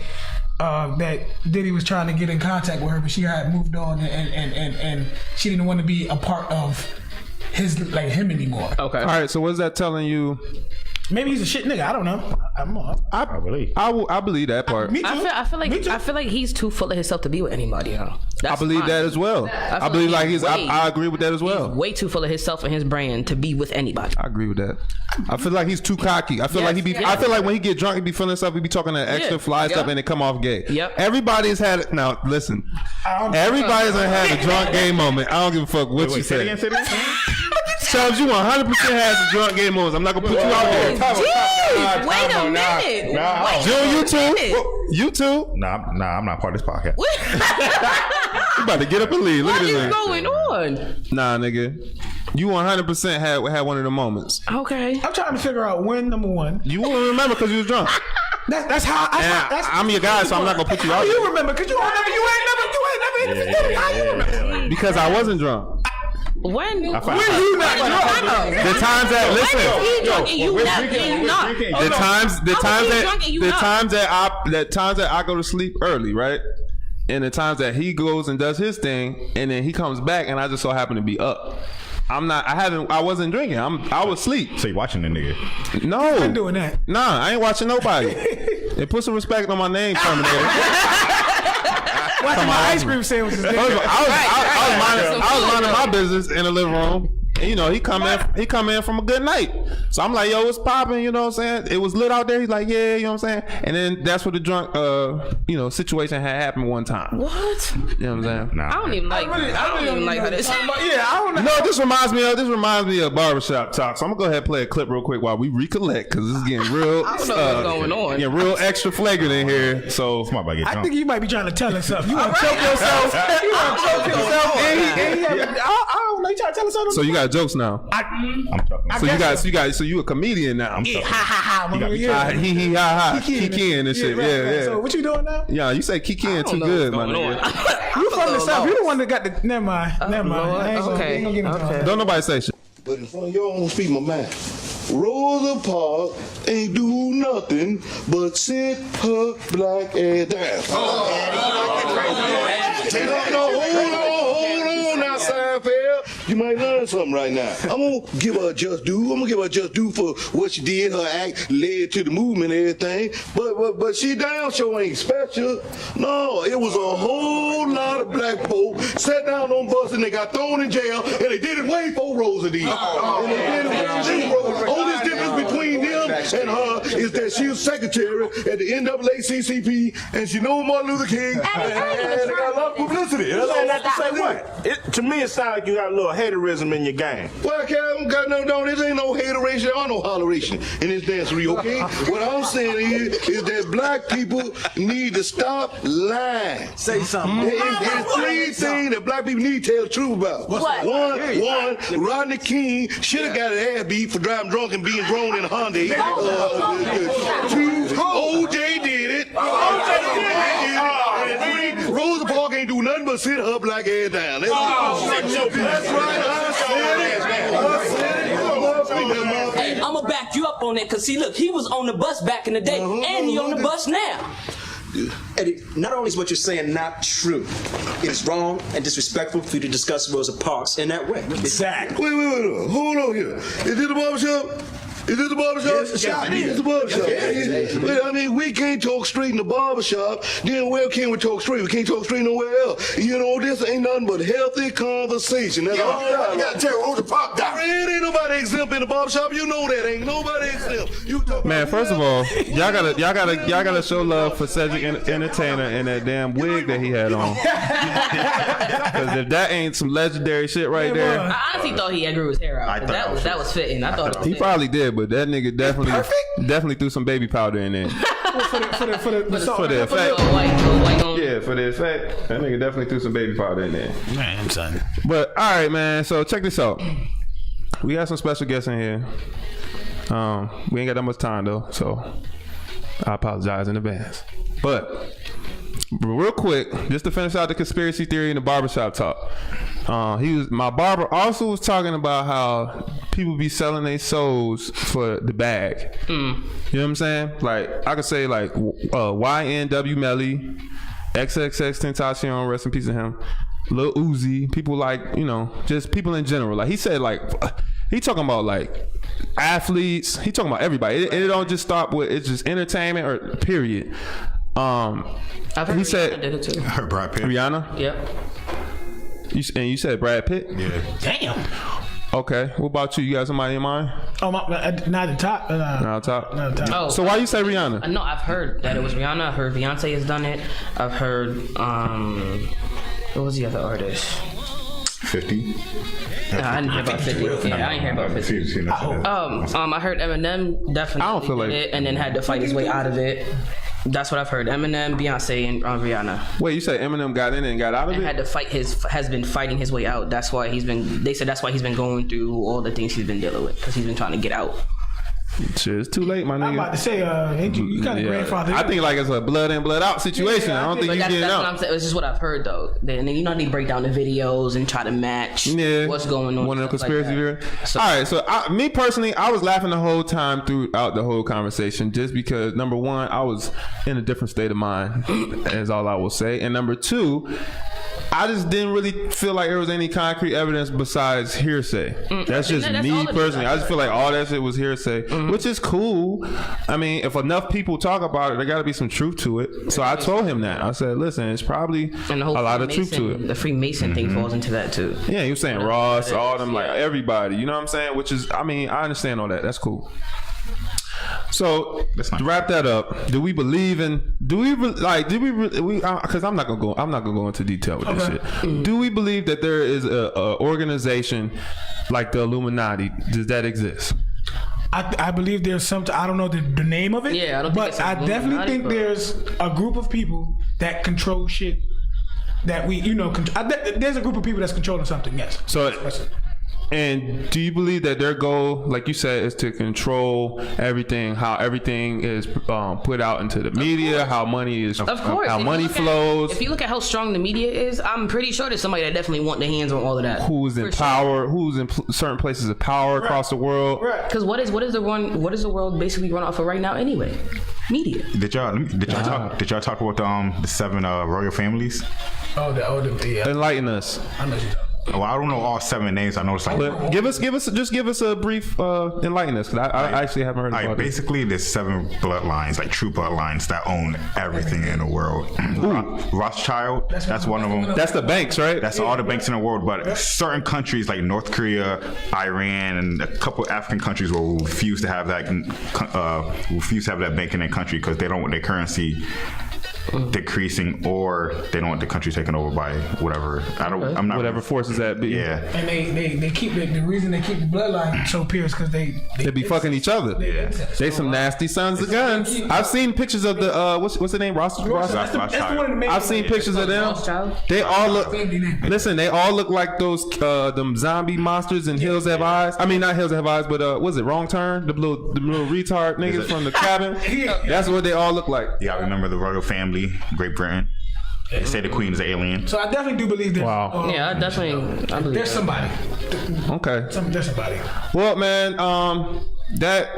that Diddy was trying to get in contact with her, but she had moved on, and she didn't want to be a part of him anymore. Okay. All right. So what's that telling you? Maybe he's a shit nigga. I don't know. I believe that part. Me too. I feel like he's too full of himself to be with anybody. I believe that as well. I believe like I agree with that as well. He's way too full of himself and his brand to be with anybody. I agree with that. I feel like he's too cocky. I feel like I feel like when he get drunk, he be feeling stuff. He be talking that extra fly stuff, and it come off gay. Yep. Everybody's had now. Listen, everybody's had a drunk gay moment. I don't give a fuck what you say. Chubbs, you 100% had some drunk gay moments. I'm not gonna put you out there. Wait a minute. Jill, you too? You too? Nah, I'm not part of this podcast. You about to get up and leave. Look at this thing. What is going on? Nah, nigga. You 100% had one of the moments. Okay. I'm trying to figure out when, number one. You won't remember because you was drunk. That's how. I'm your guy, so I'm not gonna put you out. You remember? Because you ain't never. Because I wasn't drunk. When you not The times that the times that I go to sleep early, right? And the times that he goes and does his thing, and then he comes back, and I just so happen to be up. I wasn't drinking. I was asleep. So you watching the nigga? No, I'm doing that. Nah, I ain't watching nobody. They put some respect on my name, Terminator. Watching my ice cream sandwiches. I was minding my business in the living room. And, you know, he come in from a good night. So I'm like, yo, what's popping? You know what I'm saying? It was lit out there. He's like, yeah, you know what I'm saying? And then that's where the drunk, situation had happened one time. What? You know what I'm saying? I don't even like. I don't even like how this. I don't know. No, this reminds me of barbershop talk. So I'm gonna go ahead and play a clip real quick while we recollect because this is getting real. I don't know what's going on. Getting real extra flagrant in here. So I think you might be trying to tell us something. You want to choke yourself? You want to choke yourself? I don't know. You trying to tell us something? So you got jokes now. So you a comedian now. Ha ha ha. He ha. Kikiing and shit. Yeah. So what you doing now? Yeah, you say Kikiing too good, my nigga. You from the South? You the one that got the. Never mind. Okay. Don't nobody say shit. But in front of y'all, I'm gonna speak my mind. Rosa Parks ain't do nothing but sit her black ass down. Hold on now, Seinfeld. You might learn something right now. I'm gonna give her a just due. I'm gonna give her a just due for what she did. Her act led to the movement and everything. But she damn sure ain't special. No, it was a whole lot of black folk sat down on bus and they got thrown in jail and they did it way before Rosa did. And they did it way before Rosa. Only difference between them and her is that she was secretary at the NAACP and she know Martin Luther King and they got a lot of publicity. That's all I have to say. What? To me, it sounds like you got a little haterism in your game. Well, Cal, this ain't no hateration or no holleration in this dancery, okay? What I'm saying is that black people need to stop lying. Say something. There's three things that black people need to tell the truth about. What? One, Rodney King should have got an ass beat for driving drunk and being grown in a Hyundai. Two, OJ did it. And three, Rosa Parks ain't do nothing but sit her black ass down. That's right. I said it. I'm gonna back you up on that, cause see, look, he was on the bus back in the day, and he on the bus now. Eddie, not only is what you're saying not true, it is wrong and disrespectful for you to discuss Rosa Parks in that way. Exactly. Wait. Hold on here. Is this the barbershop? Is this the barbershop? Yes, it's the barbershop. Well, I mean, we can't talk straight in the barbershop. Then where can we talk straight? We can't talk straight nowhere else. You know, this ain't nothing but healthy conversation. That's all right. You gotta tell Rosa Parks down. Ain't nobody exempt in the barbershop. You know that. Ain't nobody exempt. Man, first of all, y'all gotta show love for Cedric Entertainer and that damn wig that he had on. Because if that ain't some legendary shit right there. I honestly thought he grew his hair out. That was fitting. I thought he probably did, but that nigga definitely threw some baby powder in there. For the effect. Yeah, for the effect. That nigga definitely threw some baby powder in there. Man, son. But all right, man. So check this out. We got some special guests in here. We ain't got that much time though, so I apologize in advance. But real quick, just to finish out the conspiracy theory and the barbershop talk. My barber also was talking about how people be selling their souls for the bag. You know what I'm saying? Like I could say like YNW Melly, XXXTentacion, rest in peace to him, Lil Uzi, people like, you know, just people in general. Like he said, like he talking about like athletes. He talking about everybody. It don't just stop with it's just entertainment or period. He said did it too. I heard Brad Pitt. Rihanna. Yep. You said Brad Pitt? Yeah. Damn. Okay. What about you? You got somebody in mind? Oh, not the top. Not top. Oh, so why you say Rihanna? No, I've heard that it was Rihanna. I've heard Beyonce has done it. I've heard what was the other artist? 50. No, I didn't hear about 50. Yeah, I didn't hear about 50. I heard Eminem definitely did it and then had to fight his way out of it. That's what I've heard. Eminem, Beyonce, and Rihanna. Wait, you say Eminem got in and got out of it? And had to has been fighting his way out. That's why they said that's why he's been going through all the things he's been dealing with, because he's been trying to get out. Shit, it's too late, my nigga. I'm about to say, you kind of grandfather. I think like it's a blood in, blood out situation. I don't think you getting out. What I'm saying. It's just what I've heard though. And then you know, they break down the videos and try to match what's going on. One of the conspiracy theories. All right, so me personally, I was laughing the whole time throughout the whole conversation, just because number one, I was in a different state of mind, is all I will say, and number two, I just didn't really feel like there was any concrete evidence besides hearsay. That's just me personally. I just feel like all that shit was hearsay, which is cool. I mean, if enough people talk about it, there got to be some truth to it. So I told him that. I said, listen, it's probably a lot of truth to it. The Freemason thing falls into that too. Yeah, he was saying Ross, all them, like everybody. You know what I'm saying? Which is, I mean, I understand all that. That's cool. So to wrap that up, do we believe in? Because I'm not gonna go into detail with this shit. Do we believe that there is a organization like the Illuminati? Does that exist? I believe there's something. I don't know the name of it. Yeah, I don't think it's I definitely think there's a group of people that control shit. That we, there's a group of people that's controlling something. Yes. So. And do you believe that their goal, like you said, is to control everything, how everything is put out into the media, how money is, of course, how money flows? If you look at how strong the media is, I'm pretty sure there's somebody that definitely want their hands on all of that. Who's in power? Who's in certain places of power across the world? Because what is the world basically run off of right now anyway? Media. Did y'all talk about the 7 royal families? Yeah. Enlighten us. I know you. Well, I don't know all 7 names. I know some. But give us a brief enlighten us, because I actually haven't heard about it. Basically, there's 7 bloodlines, like true bloodlines that own everything in the world. Rothschild, that's one of them. That's the banks, right? That's all the banks in the world. But certain countries like North Korea, Iran, and a couple of African countries will refuse to have that bank in their country because they don't want their currency decreasing, or they don't want the country taken over by whatever. I'm not whatever forces that be. Yeah. And they keep the reason they keep the bloodline so pure is because they be fucking each other. They some nasty sons of guns. I've seen pictures of the what's the name? Rothschild. I've seen pictures of them. They all look. Listen, they all look like those them zombie monsters in Hills Have Eyes. I mean, not Hills Have Eyes, but was it Wrong Turn? The little retard niggas from the cabin. That's what they all look like. Yeah, I remember the royal family. Great Britain. They say the queen is an alien. So I definitely do believe that. Wow. I believe there's somebody. Okay. There's somebody. Well, man, that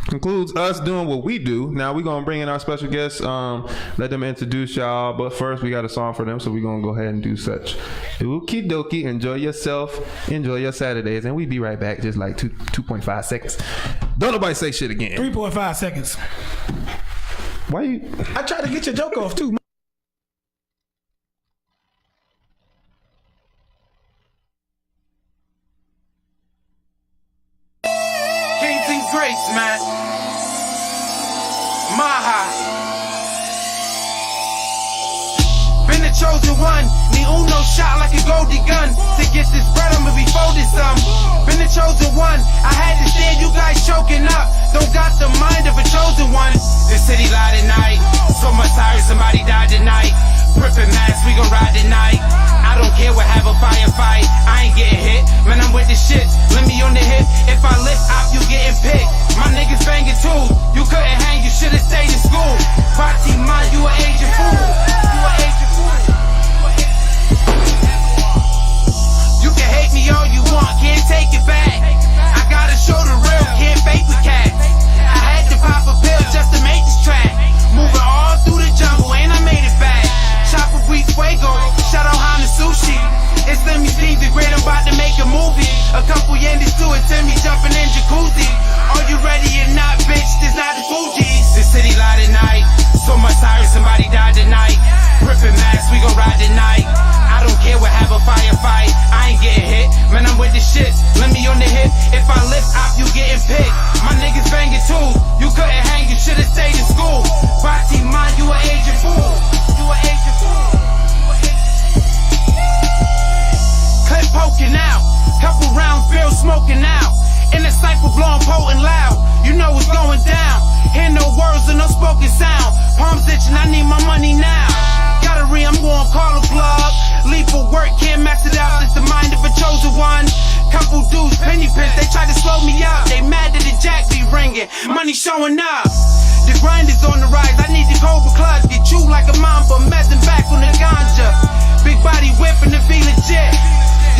concludes us doing what we do. Now we're gonna bring in our special guests. Let them introduce y'all. But first, we got a song for them, so we're gonna go ahead and do such. Okie dokie. Enjoy yourself. Enjoy your Saturdays, and we be right back. Just like 2.5 seconds. Don't nobody say shit again. 3.5 seconds. Why you? I tried to get your joke off too. Kings and greats, man. Maha. Been the chosen one. Need uno shot like a goldie gun. To get this bread, I'ma be folded some. Been the chosen one. I had to stand you guys choking up. Don't got the mind of a chosen one. This city light at night. So much tired, somebody died tonight. Prippin' mask, we gon' ride tonight. I don't care what have a firefight. I ain't getting hit, man, I'm with the shit. Let me on the hip. If I lift up, you getting picked. My niggas banging too. You couldn't hang, you should've stayed in school. Fatima, you an agent fool. You an agent fool. You can hate me all you want, can't take it back. I gotta show the real, can't fake with cats. I had to pop a pill just to make this track. Moving all through the jungle and I made it back. Chopper week fuego, shout out Hana Sushi. It's Limmyz Kingz, the great, I'm about to make a movie. A couple Yandis to it, Timmy jumping in jacuzzi. Are you ready or not, bitch? This not the Fugees. This city light at night. So much tired, somebody died tonight. Prippin' mask, we gon' ride tonight. I don't care what have a firefight. I ain't getting hit, man, I'm with the shit. Let me on the hip. If I lift up, you getting picked. My niggas banging too. You couldn't hang, you should've stayed in school. Fatima, you an agent fool. You an agent fool. Clip poking out. Couple rounds, barrel smoking out. In the cypher blowing potent loud. You know what's going down. Hear no words and no spoken sound. Palms itching, I need my money now. Gotta I'm going call a plug. Leave for work, can't mess it up. It's the mind of a chosen one. Couple dudes, penny pins, they try to slow me up. They mad that the jack be ringing. Money showing up. The grind is on the rise. I need the Cobra clutch. Get you like a mamba, messing back on the ganja. Big body whipping to be legit.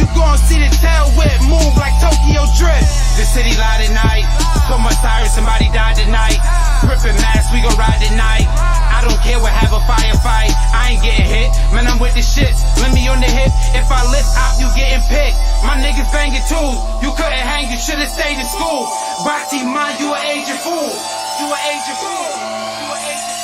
You gon' see the tail whip move like Tokyo Drift. The city light at night. So much tired, somebody died tonight. Ripping mask, we gon' ride tonight. I I don't care what have a firefight. I ain't getting hit, man, I'm with the shits. Let me on the hip, if I lift up, you getting picked. My niggas banging too. You couldn't hang, you should've stayed in school. Bati man, you an aging fool. You an aging fool. You an aging fool.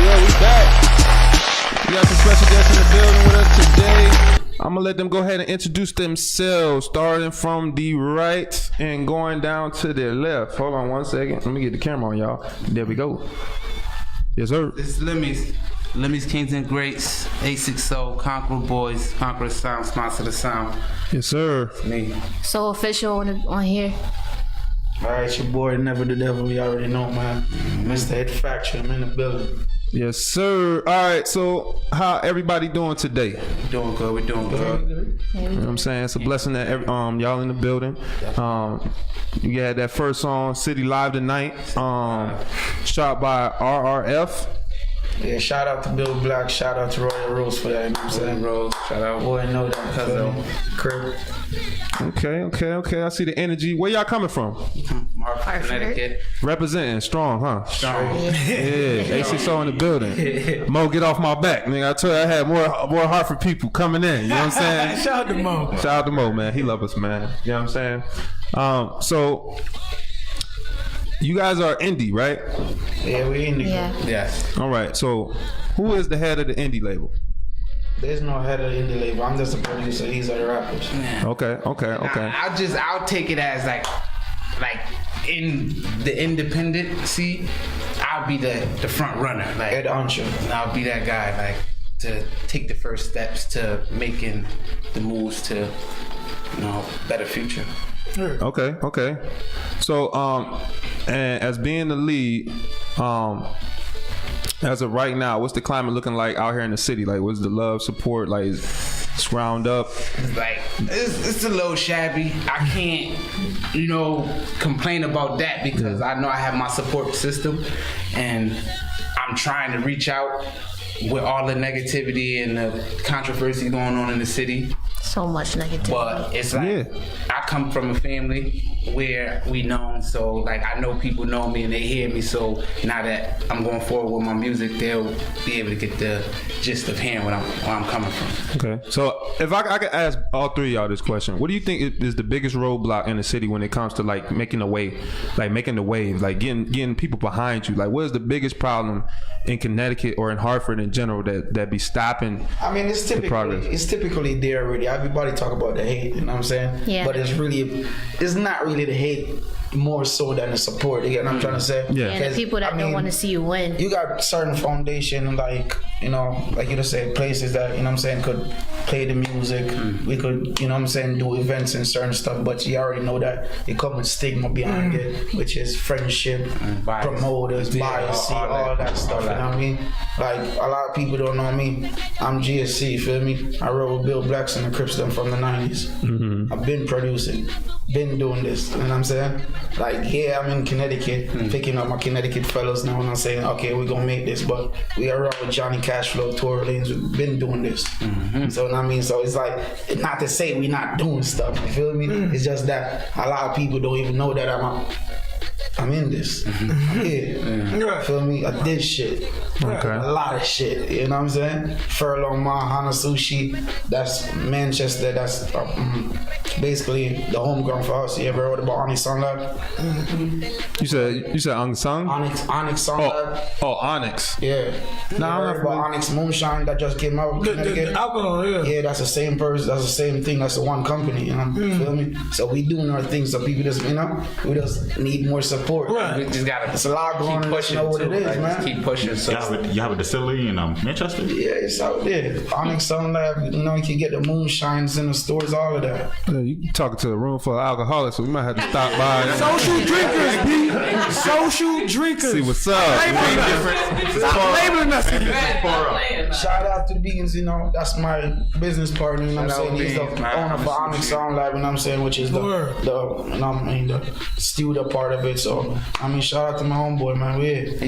Yo, we back. We got some special guests in the building with us today. I'm gonna let them go ahead and introduce themselves, starting from the right and going down to the left. Hold on 1 second. Let me get the camera on y'all. There we go. Yes, sir. This is Limmyz Kingz and Greats, 860, Conqueror Boys, Conqueror Sound, Sponsor the Sound. Yes, sir. Me. So official on here. Alright, your boy Never the Devil, you already know, man. Mr. Head Factory, I'm in the building. Yes, sir. All right, so how everybody doing today? Doing good, we're doing good. You know what I'm saying? It's a blessing that y'all in the building. You had that first song, City Live Tonight, shot by RRF. Yeah, shout out to Bill Black, shout out to Royal Rose for that, you know what I'm saying? Rose, shout out. Boy, I know that, cousin. Crib. Okay. I see the energy. Where y'all coming from? Hartford, Connecticut. Representing strong, huh? Strong. Yeah, 860 in the building. Mo, get off my back, nigga. I told you I had more Hartford people coming in. You know what I'm saying? Shout out to Mo. Shout out to Mo, man. He love us, man. You know what I'm saying? So you guys are indie, right? Yeah, we indie. Yeah. Yes. All right. So who is the head of the indie label? There's no head of the indie label. I'm just a producer. These are the rappers. Yeah. Okay. I'll take it as like in the independent scene, I'll be the front runner. Like Ed Ancho. I'll be that guy, like to take the first steps to making the moves to, better future. Okay. So and as being the lead, as of right now, what's the climate looking like out here in the city? Like, what's the love, support? Like, it's round up. Like, it's a little shabby. I can't, complain about that because I know I have my support system, and I'm trying to reach out with all the negativity and the controversy going on in the city. So much negativity. But it's like, I come from a family where we known, so like I know people know me and they hear me, so now that I'm going forward with my music, they'll be able to get the gist of hearing where I'm coming from. Okay, so if I could ask all three of y'all this question, what do you think is the biggest roadblock in the city when it comes to like making the wave, like getting people behind you? Like, what is the biggest problem in Connecticut or in Hartford in general that be stopping? I mean, it's typically there already. Everybody talk about the hate, you know what I'm saying? Yeah. But it's not really the hate more so than the support. You get what I'm trying to say? Yeah. And the people that don't want to see you win. You got certain foundation, like you just say places that, you know what I'm saying, could play the music. We could, you know what I'm saying, do events and certain stuff, but you already know that it comes with stigma behind it, which is friendship, promoters, bias, all that stuff, you know what I mean? Like, a lot of people don't know me. I'm GSC, you feel me? I wrote with Bill Blacks and the Crips them from the 90s. Mm-hmm. I've been producing, been doing this, you know what I'm saying? Like, yeah, I'm in Connecticut, picking up my Connecticut fellows now, and I'm saying, okay, we're gonna make this, but we are around with Johnny Cashflow, Tour Lanes, we've been doing this. Mm-hmm. So, you know what I mean? So it's like, not to say we're not doing stuff, you feel me? It's just that a lot of people don't even know that I'm in this. I'm here. Feel me? I did shit. Okay. A lot of shit. You know what I'm saying? Furlong Ma, Hana Sushi. That's Manchester. That's basically the home ground for us. You ever heard about Onyx Sound Lab? You said Onyx Sound? Onyx Sound Lab. Oh, Onyx. Yeah. Now I heard about Onyx Moonshine that just came out. The alcohol, yeah, that's the same person. That's the same thing. That's the one company. You know? Feel me? So we doing our things. So people just, we just need more support. Right. We just gotta it's a lot going on. Pushing Know what it is, like, man. Keep pushing. So you have a distillery in Manchester? Yeah, it's out there. Onyx Sound Lab. You can get the moonshines in the stores, all of that. Yeah, you talking to a room full of alcoholics, so we might have to stop by. Social drinkers, B. Social drinkers. See what's up. Stop labeling us. Shout out to Beans, that's my business partner, you know what I'm saying? He's the owner for Onyx Sound Lab, you know what I'm saying, which is the studio part of it. So, shout out to my homeboy, man.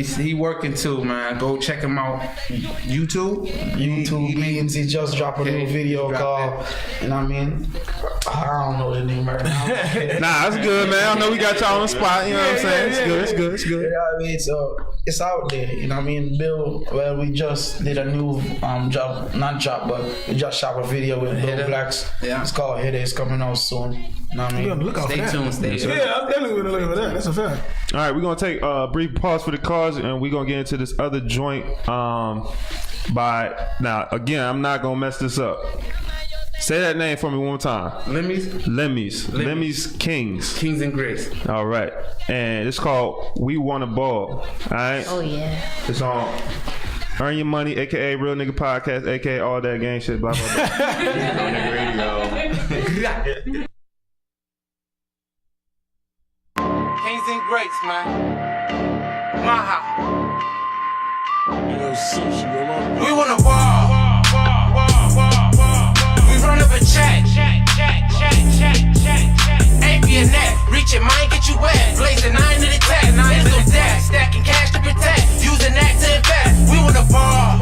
He working too, man. go check him out. YouTube, he just dropped a new video called, you know what I mean? I don't know the name right now. Nah, that's good, man. I know we got y'all on the spot. You know what I'm saying? It's good. You know what I mean? So it's out there. You know what I mean? Bill, well, we just did a new but we just shot a video with Bill Blacks. Yeah. It's called Hit It. It's coming out soon. You know what I mean? Look out Stay tuned. Yeah, I'm definitely gonna look for that. That's a fact. All right, we're gonna take a brief pause for the cause, and we're gonna get into this other joint. By now, again, I'm not gonna mess this up. Say that name for me one more time. Limmyz Kingz. Kings and Grace. All right, and it's called "We Wanna Ball." All right. Oh yeah. It's on Earn Your Money, aka Real Nigga Podcast, aka all that gang shit. Blah blah blah. Real Nigga Radio. Kings and Greats, man. Maha. We wanna ball. We run up a check. AP and net. Reach it, mine, get you wet. Blaze the 9 to the 10. 9 to the deck. Stacking cash to protect. Using that to invest. We wanna ball.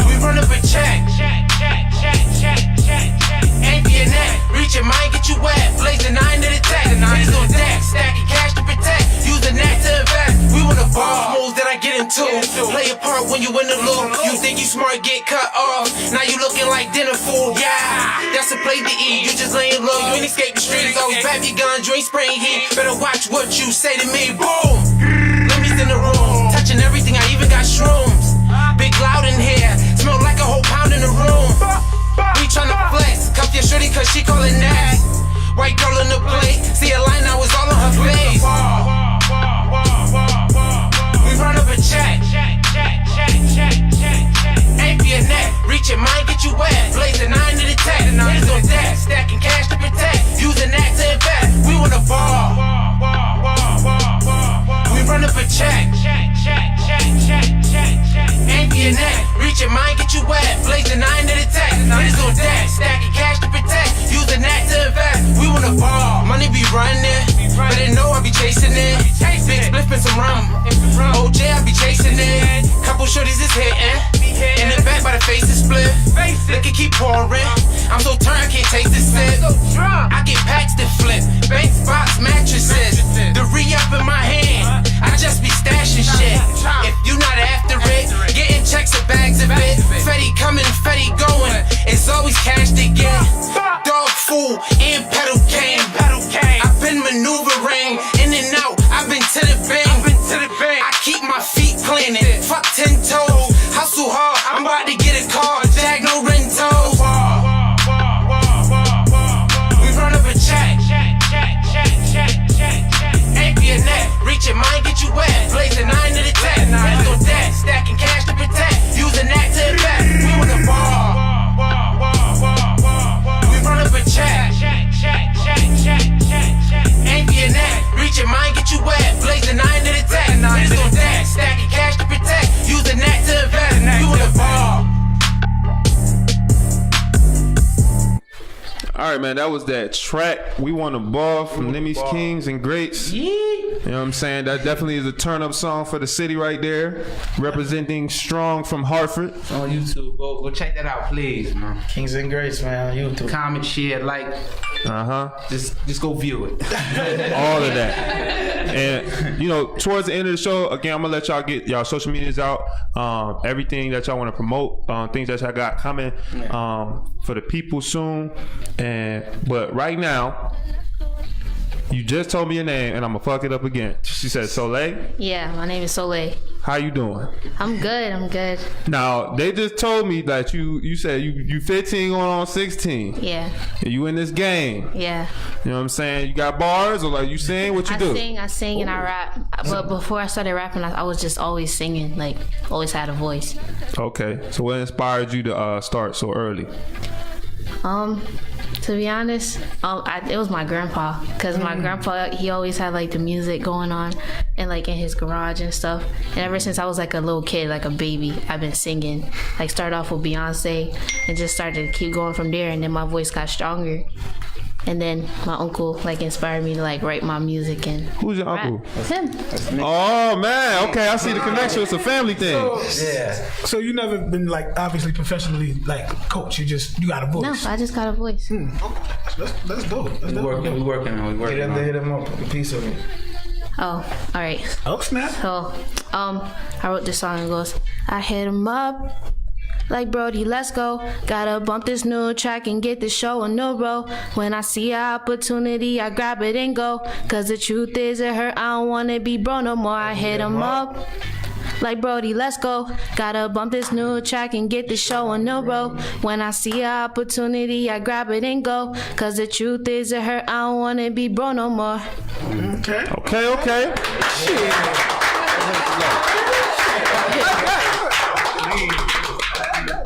We run up a check. AP and net. Reach it, mine, get you wet. Blaze the 9 to the 10. 9 to the deck. Stacking cash to protect. Using that to invest. We wanna ball. Moves that I get into. Play a part when you in the loop. You think you smart, get cut off. Now you looking like dinner food. Yeah, that's a play to eat. You just laying low. You ain't escape the streets. Always grab your gun, you ain't spraying heat. Better watch what you say to me. Boom. Limmyz in the room. Touching everything. I even got shrooms. Big loud in here. Smell like a whole pound in the room. We tryna flex. Cuff your shorty cause she call it next. White girl on the plate. See a line now, it's all on her face. We run up a check. AP a net. Reach it, mine, get you wet. Blaze the 9 to the 10. 9 on deck. Stacking cash to protect. Using that to invest. We wanna ball. We run up a check. AP a net. Reach it, mine, get you wet. Blaze the 9 to the 10. 9 on deck. Stacking cash to protect. Using that to invest. We wanna ball. Money be running. But they know I be chasing it. Big spliff and some rum. OJ, I be chasing it. Couple shorties is hitting. In the back by the face is split. Liquor keep pouring. I'm so turned, I can't taste the sip. I get packs to flip. Bank box mattresses. The re-up in my hand. I just be stashing shit. If you not after it, getting checks or bags of it. Fetty coming, Fetty going. It's always cash to get. Dog food and pedal cane. I've been maneuvering in and out. I've been to the bank. I keep my feet cleaning. Fuck 10 toes. Hustle hard. I'm about to get a car. Jag no rentals. We run up a check. AP a net. Reach it, mine, get you wet. Blaze the 9 to the 10. 9 on deck. Stacking cash to protect. Using that to invest. We wanna ball. We run up a check. AP a net. Reach it, mine, get you wet. Blaze the 9 to the 10. 9 on deck. Stacking cash to protect. Using that to invest. We wanna ball. All right, man, that was that track. We Want to Ball from Limmyz Kingz and Greats. You know what I'm saying? That definitely is a turn-up song for the city right there. Representing strong from Hartford. On YouTube. Go check that out, please, man. Kings and Greats, man, on YouTube. Comment, share, like. Just go view it. All of that. And, you know, towards the end of the show, again, I'm going to let y'all get y'all social medias out. Everything that y'all want to promote. Things that y'all got coming for the people soon. But right now, you just told me your name, and I'm gonna fuck it up again. She said Soleil. Yeah, my name is Soleil. How you doing? I'm good. Now they just told me that you said you 15 going on 16. Yeah. And you in this game. Yeah. You know what I'm saying? You got bars or like you sing? What you do? I sing and I rap. But before I started rapping, I was just always singing. Like always had a voice. Okay. So what inspired you to start so early? To be honest, it was my grandpa, because my grandpa, he always had like the music going on and like in his garage and stuff. And ever since I was like a little kid, like a baby, I've been singing. Like started off with Beyonce and just started to keep going from there, and then my voice got stronger. And then my uncle like inspired me to like write my music and. Who's your uncle? Him. Oh man, okay, I see the connection. It's a family thing. So you never been like obviously professionally like coach. You got a voice. No, I just got a voice. That's dope. That's dope. We working on it. Hit him up a piece of it. Oh, all right. Oh snap. So, I wrote this song and it goes, I hit him up. Like Brody, let's go. Gotta bump this new track and get the show a new roll. When I see an opportunity, I grab it and go. Cause the truth is it hurt, I don't wanna be bro no more. I hit him up. Like Brody, let's go. Gotta bump this new track and get the show a new roll. When I see an opportunity, I grab it and go. Cause the truth is it hurt, I don't wanna be bro no more. Okay.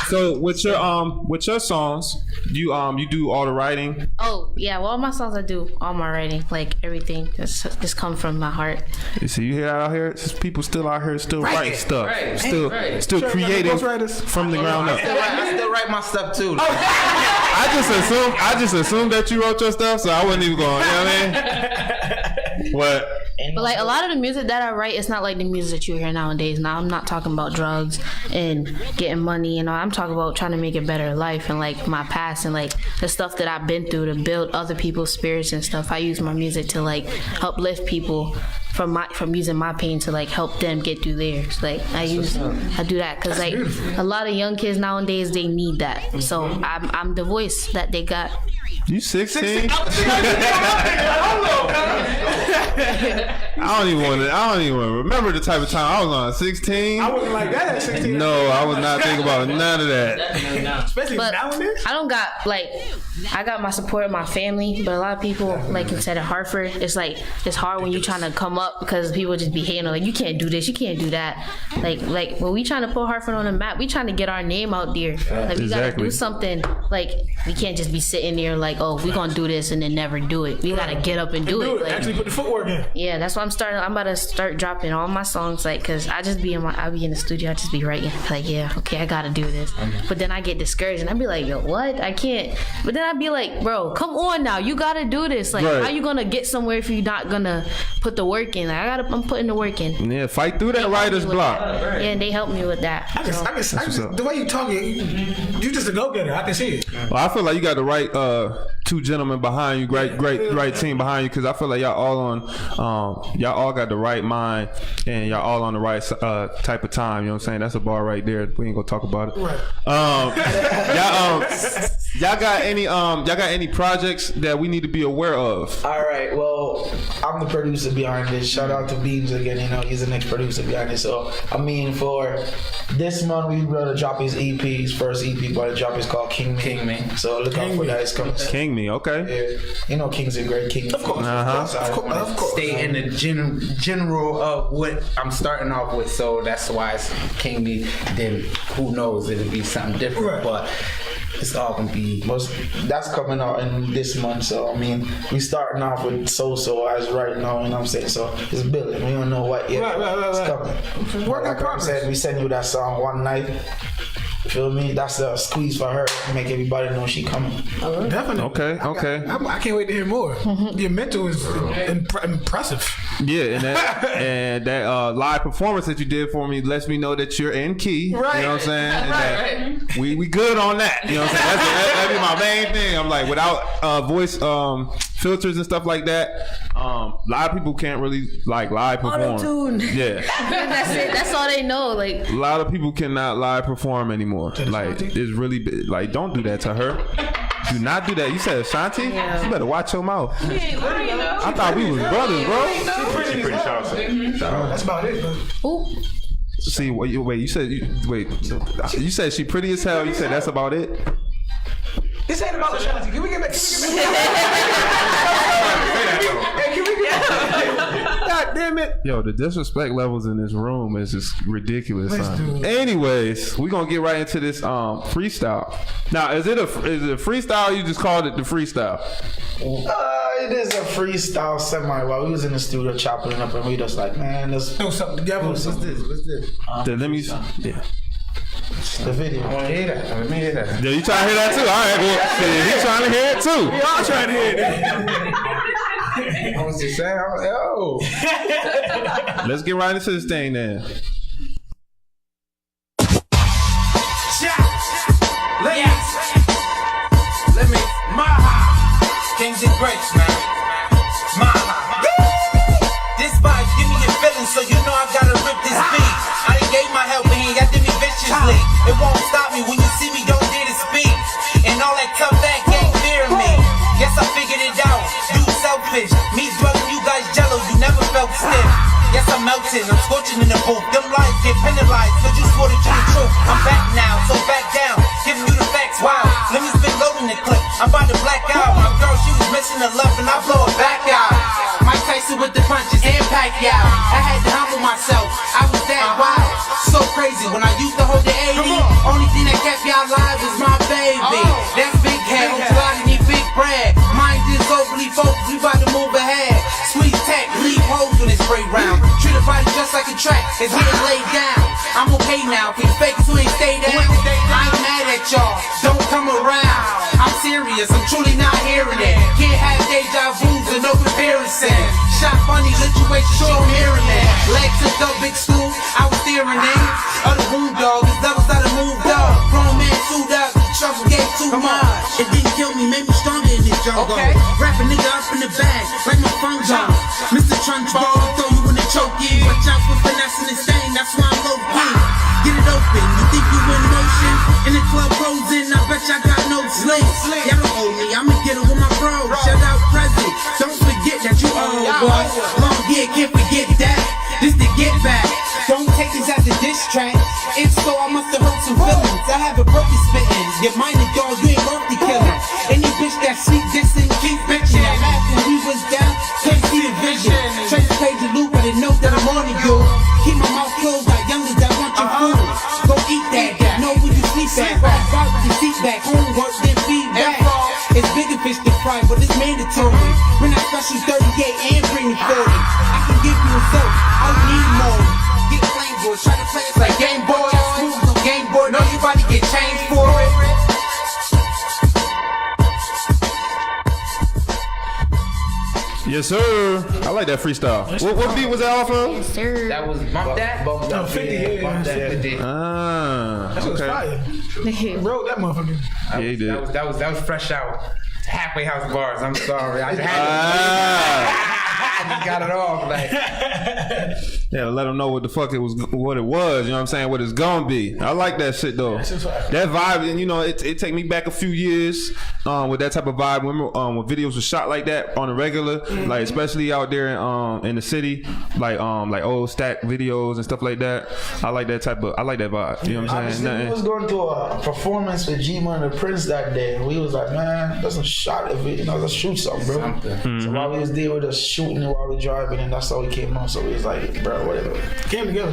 So with your songs, you do all the writing? Oh yeah, well all my songs I do all my writing, like everything just come from my heart. You see, you hear that out here? It's just people still out here still writing stuff, still Sure, creating from the ground up. I still write my stuff too. I just assumed that you wrote your stuff, so I wasn't even going. You know what I mean? What? But like a lot of the music that I write, it's not like the music that you hear nowadays. Now I'm not talking about drugs and getting money, you know. I'm talking about trying to make a better life and like my past and like the stuff that I've been through to build other people's spirits and stuff. I use my music to like uplift people from using my pain to like help them get through theirs. Like I do that because like a lot of young kids nowadays, they need that. So I'm the voice that they got. You 16? I don't even want to remember the type of time I was on. 16? I wasn't like that at 16. No, I was not thinking about none of that. Especially nowadays. I don't got like I got my support of my family, but a lot of people like instead of Hartford, it's like it's hard when you're trying to come up because people just be hating like you can't do this, you can't do that. Like when we trying to put Hartford on the map, we trying to get our name out there. Like we gotta do something. Like we can't just be sitting there like, oh, we gonna do this and then never do it. We gotta get up and do it. Like, actually put the footwork in. Yeah, that's why I'm about to start dropping all my songs, like, cause I be in the studio, I just be writing, like, yeah, okay, I gotta do this. But then I get discouraged and I be like, yo, what? I can't. But then I be like, bro, come on now, you gotta do this. Like, how you gonna get somewhere if you're not gonna put the work in? Like, I'm putting the work in. Yeah, fight through that writer's block. Yeah, and they help me with that. I can the way you talking, you just a go-getter. I can see it. Well, I feel like you got the right two gentlemen behind you, great team behind you, because I feel like y'all all got the right mind and y'all all on the right type of time. You know what I'm saying? That's a bar right there. We ain't gonna talk about it. Right. Y'all got any projects that we need to be aware of? All right. Well, I'm the producer behind this. Shout out to Beams again. You know, he's the next producer behind it. So I mean, for this month we gonna drop his EP. His first EP, but the drop is called King Me. So look out for that. It's coming. King Me, okay. Yeah. You know, King's a great king. Of course. Of course. Stay in the general of what I'm starting off with, so that's why it's King Me. Then who knows, it'll be something different, right. But it's all gonna be. That's coming out in this month, so I mean, we starting off with So as right now, you know what I'm saying? So it's building. We don't know what yet. Right. It's coming. Like I said, we send you that song one night. Feel me? That's a squeeze for her to make everybody know she coming. Definitely. Okay. I can't wait to hear more. Your mental is impressive. Yeah, and that live performance that you did for me lets me know that you're in key. Right. You know what I'm saying? Right. We good on that. You know what I'm saying? That'd be my main thing. I'm like, without voice filters and stuff like that, a lot of people can't really like live perform. Auto-tune. Yeah. That's it. That's all they know. Like a lot of people cannot live perform anymore. Like it's really like, don't do that to her. Do not do that. You said Ashanti? Yeah. You better watch your mouth. I thought we was brothers, bro. She pretty sharp. That's about it, bro. Ooh. See, wait. You said she pretty as hell. You said that's about it. This ain't about Ashanti. Can we get back? God damn it. Yo, the disrespect levels in this room is just ridiculous. Anyways, we're gonna get right into this freestyle. Now, is it a freestyle or you just called it the freestyle? It is a freestyle semi. While we was in the studio chopping it up, and we just like, man, let's do something together. What's this? The Limmyz, yeah. The video. I want to hear that. Let me hear that. Yeah, you trying to hear that too? All right, well, shit, he trying to hear it too. We all trying to hear that. I was just saying, yo. Let's get right into this thing then. Limmyz, Kingz and Grace, man. This vibe give me a feeling, so you know I gotta rip this beat. I done gave my help and he got to me viciously. It won't stop me when you see me, don't dare to speak. And all that tough that can't fear me. Yes, I figured it out. You selfish, me drugging you guys jello, you never felt stiff. Yes, I'm melting, I'm scorching in the booth. Them lies get penalized, cause you swore that you the truth. I'm back now, so back down, giving you the facts, wow. Limmyz been loading the clip, I'm about to black out. My girl, she was missing the love and I blow it back out. Mike Tyson with the punches and Pacquiao. I had to humble myself, I was that wild. So crazy, when I used to hold the 80, only thing that kept y'all alive was my baby. That's big head, don't fly to need big bread. Mind is overly focused, we about to move ahead. Sweet tech, leave holes in this spray round. Treat a body just like a track, it's getting laid down. I'm okay now, for you fakers who ain't stay down. I ain't mad at y'all, don't come around. I'm serious, I'm truly not hearing it. Can't have deja vu's and no comparison. Shot funny situation, sure I'm hearing it. Legs took up big stool, I was steering in. Other wound dog, these levels out of moved up. Grown man sued up, the trouble gave too much. It didn't kill me, made me stronger in this jungle. Wrap a nigga up in the bag, like my fungi. Mr. Trunchbull, throw you in the choky. Watch out for finessing this thing, that's why I'm low key. Get it open, you think you in motion? In the club closing, I bet y'all got no sleep. Y'all don't owe me, I'ma get it with my bro. Shout out Prezi, don't forget that you owe boy. Long year, can't forget that. This to get back. Don't take this as a diss track. If so, I must have hurt some feelings. I have a broken spitting. Get minded, dog, you ain't worth the killing. Any bitch that sweet dissing, keep bitching. I'm laughing, we was down, can't see the vision. Trace played the loop, but it knows that I'm on to you. Keep my mouth closed like youngers that want your food. Go eat that, know where you sleep at. Fight with your seat back, homework, then feedback. It's bigger fish to fry, but it's mandatory. Bring that special 38 and bring the 40. I can give you a soap, I don't need more. Get flame boys, try to play us like Game Boy. Smooth on Game Boy, know you about to get changed for it. Yes, sir. I like that freestyle. What beat was that off of? Yes, sir. That was Bump That? No, 50, yeah. Bump That. 50. That was fire. He wrote that motherfucker. Yeah, he did. That was fresh out. Halfway house bars. I'm sorry. I just had I just got it off. Like, yeah, let them know what the fuck it was. You know what I'm saying? What it's gonna be. I like that shit though. That vibe, and you know, it take me back a few years with that type of vibe. When videos were shot like that on a regular, like especially out there in the city, like old stack videos and stuff like that. I like that vibe. You know what I'm saying? We was going to a performance with G-Man and the Prince that day. We was like, man, let's shot it. You know, let's shoot something, bro. Mm-hmm. So while we was there, we was shooting it while we driving, and that's how we came on. So we was like, bro, whatever. Came together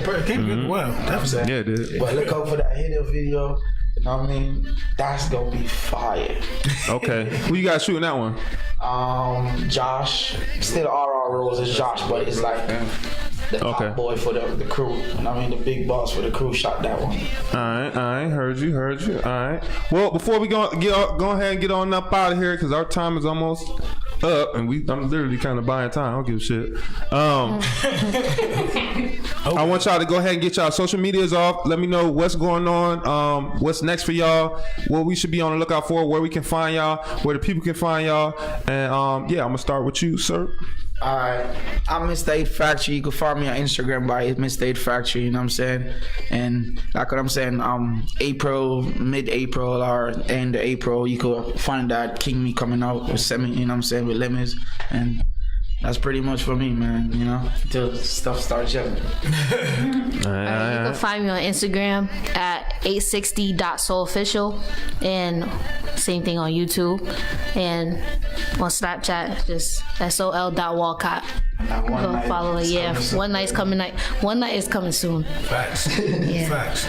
well. Definitely. Yeah, it did. But look out for that hidden video. You know what I mean? That's gonna be fire. Okay. Who you guys shooting that one? Josh. Still RR Rose is Josh, but it's like the top boy for the crew. And I mean the big boss for the crew shot that one. Alright, heard you. Alright. Well, before we go ahead and get on up out of here, because our time is almost up, and I'm literally kind of buying time. I don't give a shit. I want y'all to go ahead and get y'all social medias off. Let me know what's going on, what's next for y'all, what we should be on the lookout for, where we can find y'all, where the people can find y'all, and I'm gonna start with you, sir. Alright, I'm Mr. 8 Factory. You can find me on Instagram by Mr. 8 Factory, you know what I'm saying? And like what I'm saying, mid-April or end of April, you could find that King Me coming out with you know what I'm saying, with Limmyz. And that's pretty much for me, man, you know, until stuff starts jumping. You can find me on Instagram at 860.soulofficial, and same thing on YouTube, and on Snapchat, just sol.walcott. Go follow it. Yeah, one night is coming soon. Facts. Yeah. Facts.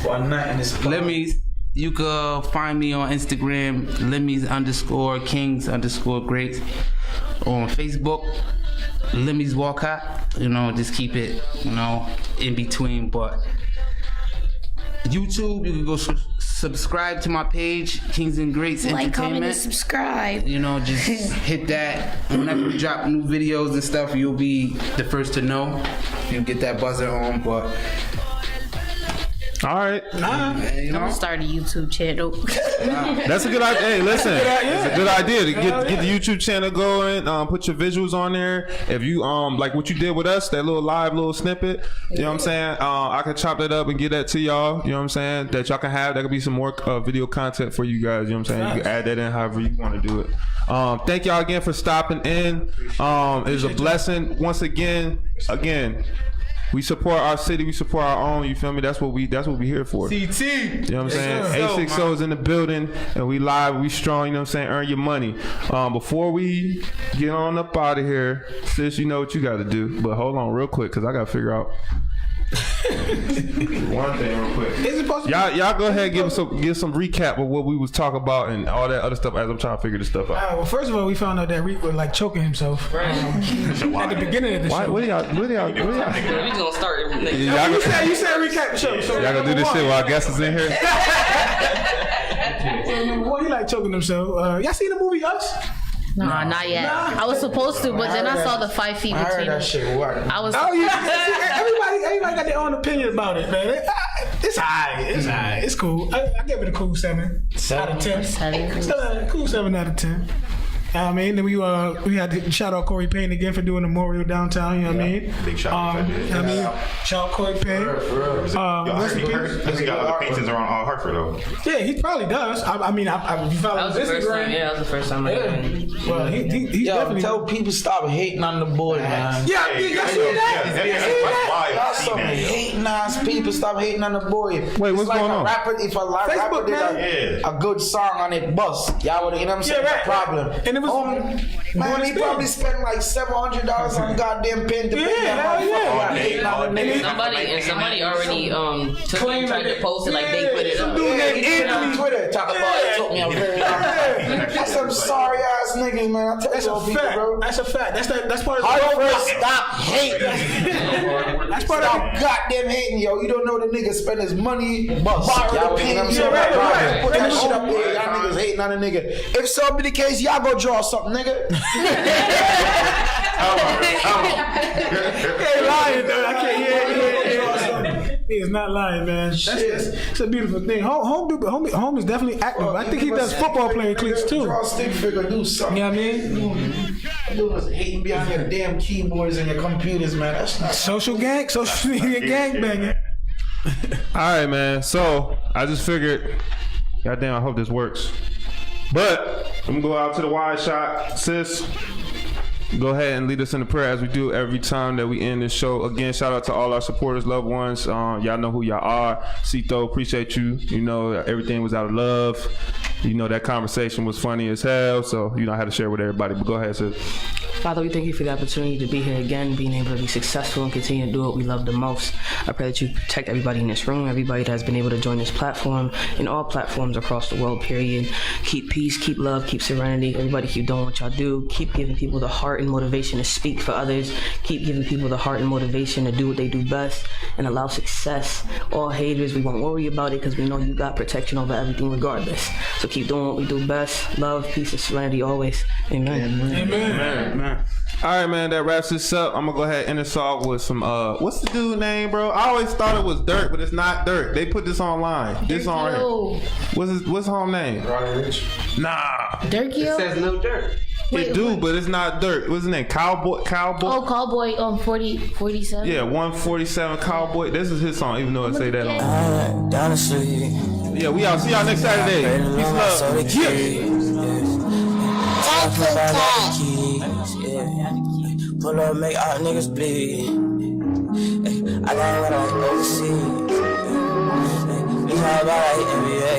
One night in this Limmyz. You can find me on Instagram, Limmyz_Kingz_Great. On Facebook, Limmyz Walcott. You know, just keep it, you know, in between. But YouTube, you can go subscribe to my page, Kings and Greats Like, comment, Entertainment. and subscribe. You know, just hit that. Whenever we drop new videos and stuff, you'll be the first to know. You get that buzzer on, but. All right. You know? I'm gonna start a YouTube channel. That's a good idea. Hey, listen, it's a good idea to get the YouTube channel going. Put your visuals on there. If you like what you did with us, that little snippet. You know what I'm saying? I can chop that up and get that to y'all. You know what I'm saying? That y'all can have. That could be some more video content for you guys. You know what I'm saying? You can add that in however you want to do it. Thank y'all again for stopping in. It's a blessing once again. We support our city. We support our own. You feel me? That's what we here for. CT. You know what I'm saying? 860 is in the building, and we live. We strong. You know what I'm saying? Earn your money. Before we get on up out of here, sis, you know what you got to do. But hold on, real quick, because I got to figure out one thing real quick. Is it supposed to y'all go ahead and give some recap of what we was talking about and all that other stuff as I'm trying to figure this stuff out. Well, first of all, we found out that Reek was like choking himself at the beginning of the show. What y'all? We gonna start everything. You said recap the show. So y'all gonna do this shit while our guest is in here? Boy, he like choking himself. Y'all seen the movie Us? No, not yet. I was supposed to, but then I saw the 5 feet between I heard that them. shit work. Everybody got their own opinion about it, man. It's alright. It's cool. I give it a cool 7 out of 10. 7. Cool 7 out of 10. I mean, then we had to shout out Corey Payne again for doing the Memorial downtown. You know what I mean? Big shout out. Shout out Corey Payne. He got other paintings around Hartford though. Yeah, he probably does. I mean, if you follow his Instagram. That was the first time I heard it. Well, he definitely. Tell people stop hating on the boy, man. Yeah, y'all see that? Y'all some hating ass people. Stop hating on the boy. Wait, what's going on? If a rapper did a good song on it, bust. Y'all would, you know what I'm saying? Yeah, right. Problem. And it was man, he probably spent like $700 on goddamn pen to paint that motherfucker. Somebody already tried to post it like they put it up. He put on Twitter talk about it. Took me a very long time. That's some sorry ass niggas, man. I tell you all people, bro. That's a fact. That's part of the program. Stop hating. That's part of goddamn hating, yo. You don't know the nigga spend his money. Y'all Right. put that shit up there. Y'all niggas hating on a nigga. If so be the case, y'all go draw something, nigga. He ain't lying, though. I can't hear. He is not lying, man. It's a beautiful thing. Home is definitely active. I think he does football playing cleats too. Draw a stick figure, do something. You know what I mean? You was hating behind your damn keyboards and your computers, man. That's not social media gang banging. All right, man. So I just figured, goddamn, I hope this works. But I'm gonna go out to the wide shot, sis. Go ahead and lead us in the prayer as we do every time that we end this show. Again, shout out to all our supporters, loved ones. Y'all know who y'all are. Cito, appreciate you. You know, everything was out of love. You know, that conversation was funny as hell. So, you know, I had to share with everybody. But go ahead, sis. Father, we thank you for the opportunity to be here again, being able to be successful and continue to do what we love the most. I pray that you protect everybody in this room, everybody that has been able to join this platform, and all platforms across the world, period. Keep peace, keep love, keep serenity. Everybody keep doing what y'all do. Keep giving people the heart and motivation to speak for others. Keep giving people the heart and motivation to do what they do best and allow success. All haters, we won't worry about it because we know you got protection over everything regardless. So keep doing what we do best. Love, peace, and serenity always. Amen. Amen. All right, man, that wraps this up. I'm gonna go ahead and end this off with some what's the dude name, bro? I always thought it was Dirk, but it's not Dirk. They put this online. This on here. What's his home name? Roddy Ricch. Nah. Dirk, yo? It says no Dirk. It do, but it's not Dirk. What's his name? Cowboy. Oh, Cowboy 47. Yeah, 147 Cowboy. This is his song, even though it say that on. Down the street. Yeah, we out. See y'all next Saturday. Peace, love. Pull up, make all niggas bleed. I got what I overseas. Bitch, how about I hit NBA?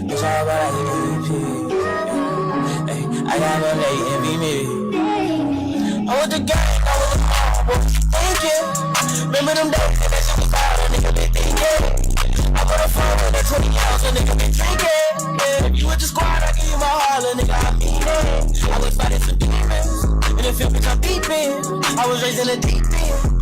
Bitch, how about I hit MVP? I got no they envy me. I was the gang, I was the mob, what you thinking? Remember them days that that shit was out, a nigga been thinking. I put a phone with that 20 ounce, a nigga been drinking. If you with the squad, I give you my heart, a nigga, I mean it. I was fighting some demons. In the field, bitch, I'm deep in. I was raised in the deep end.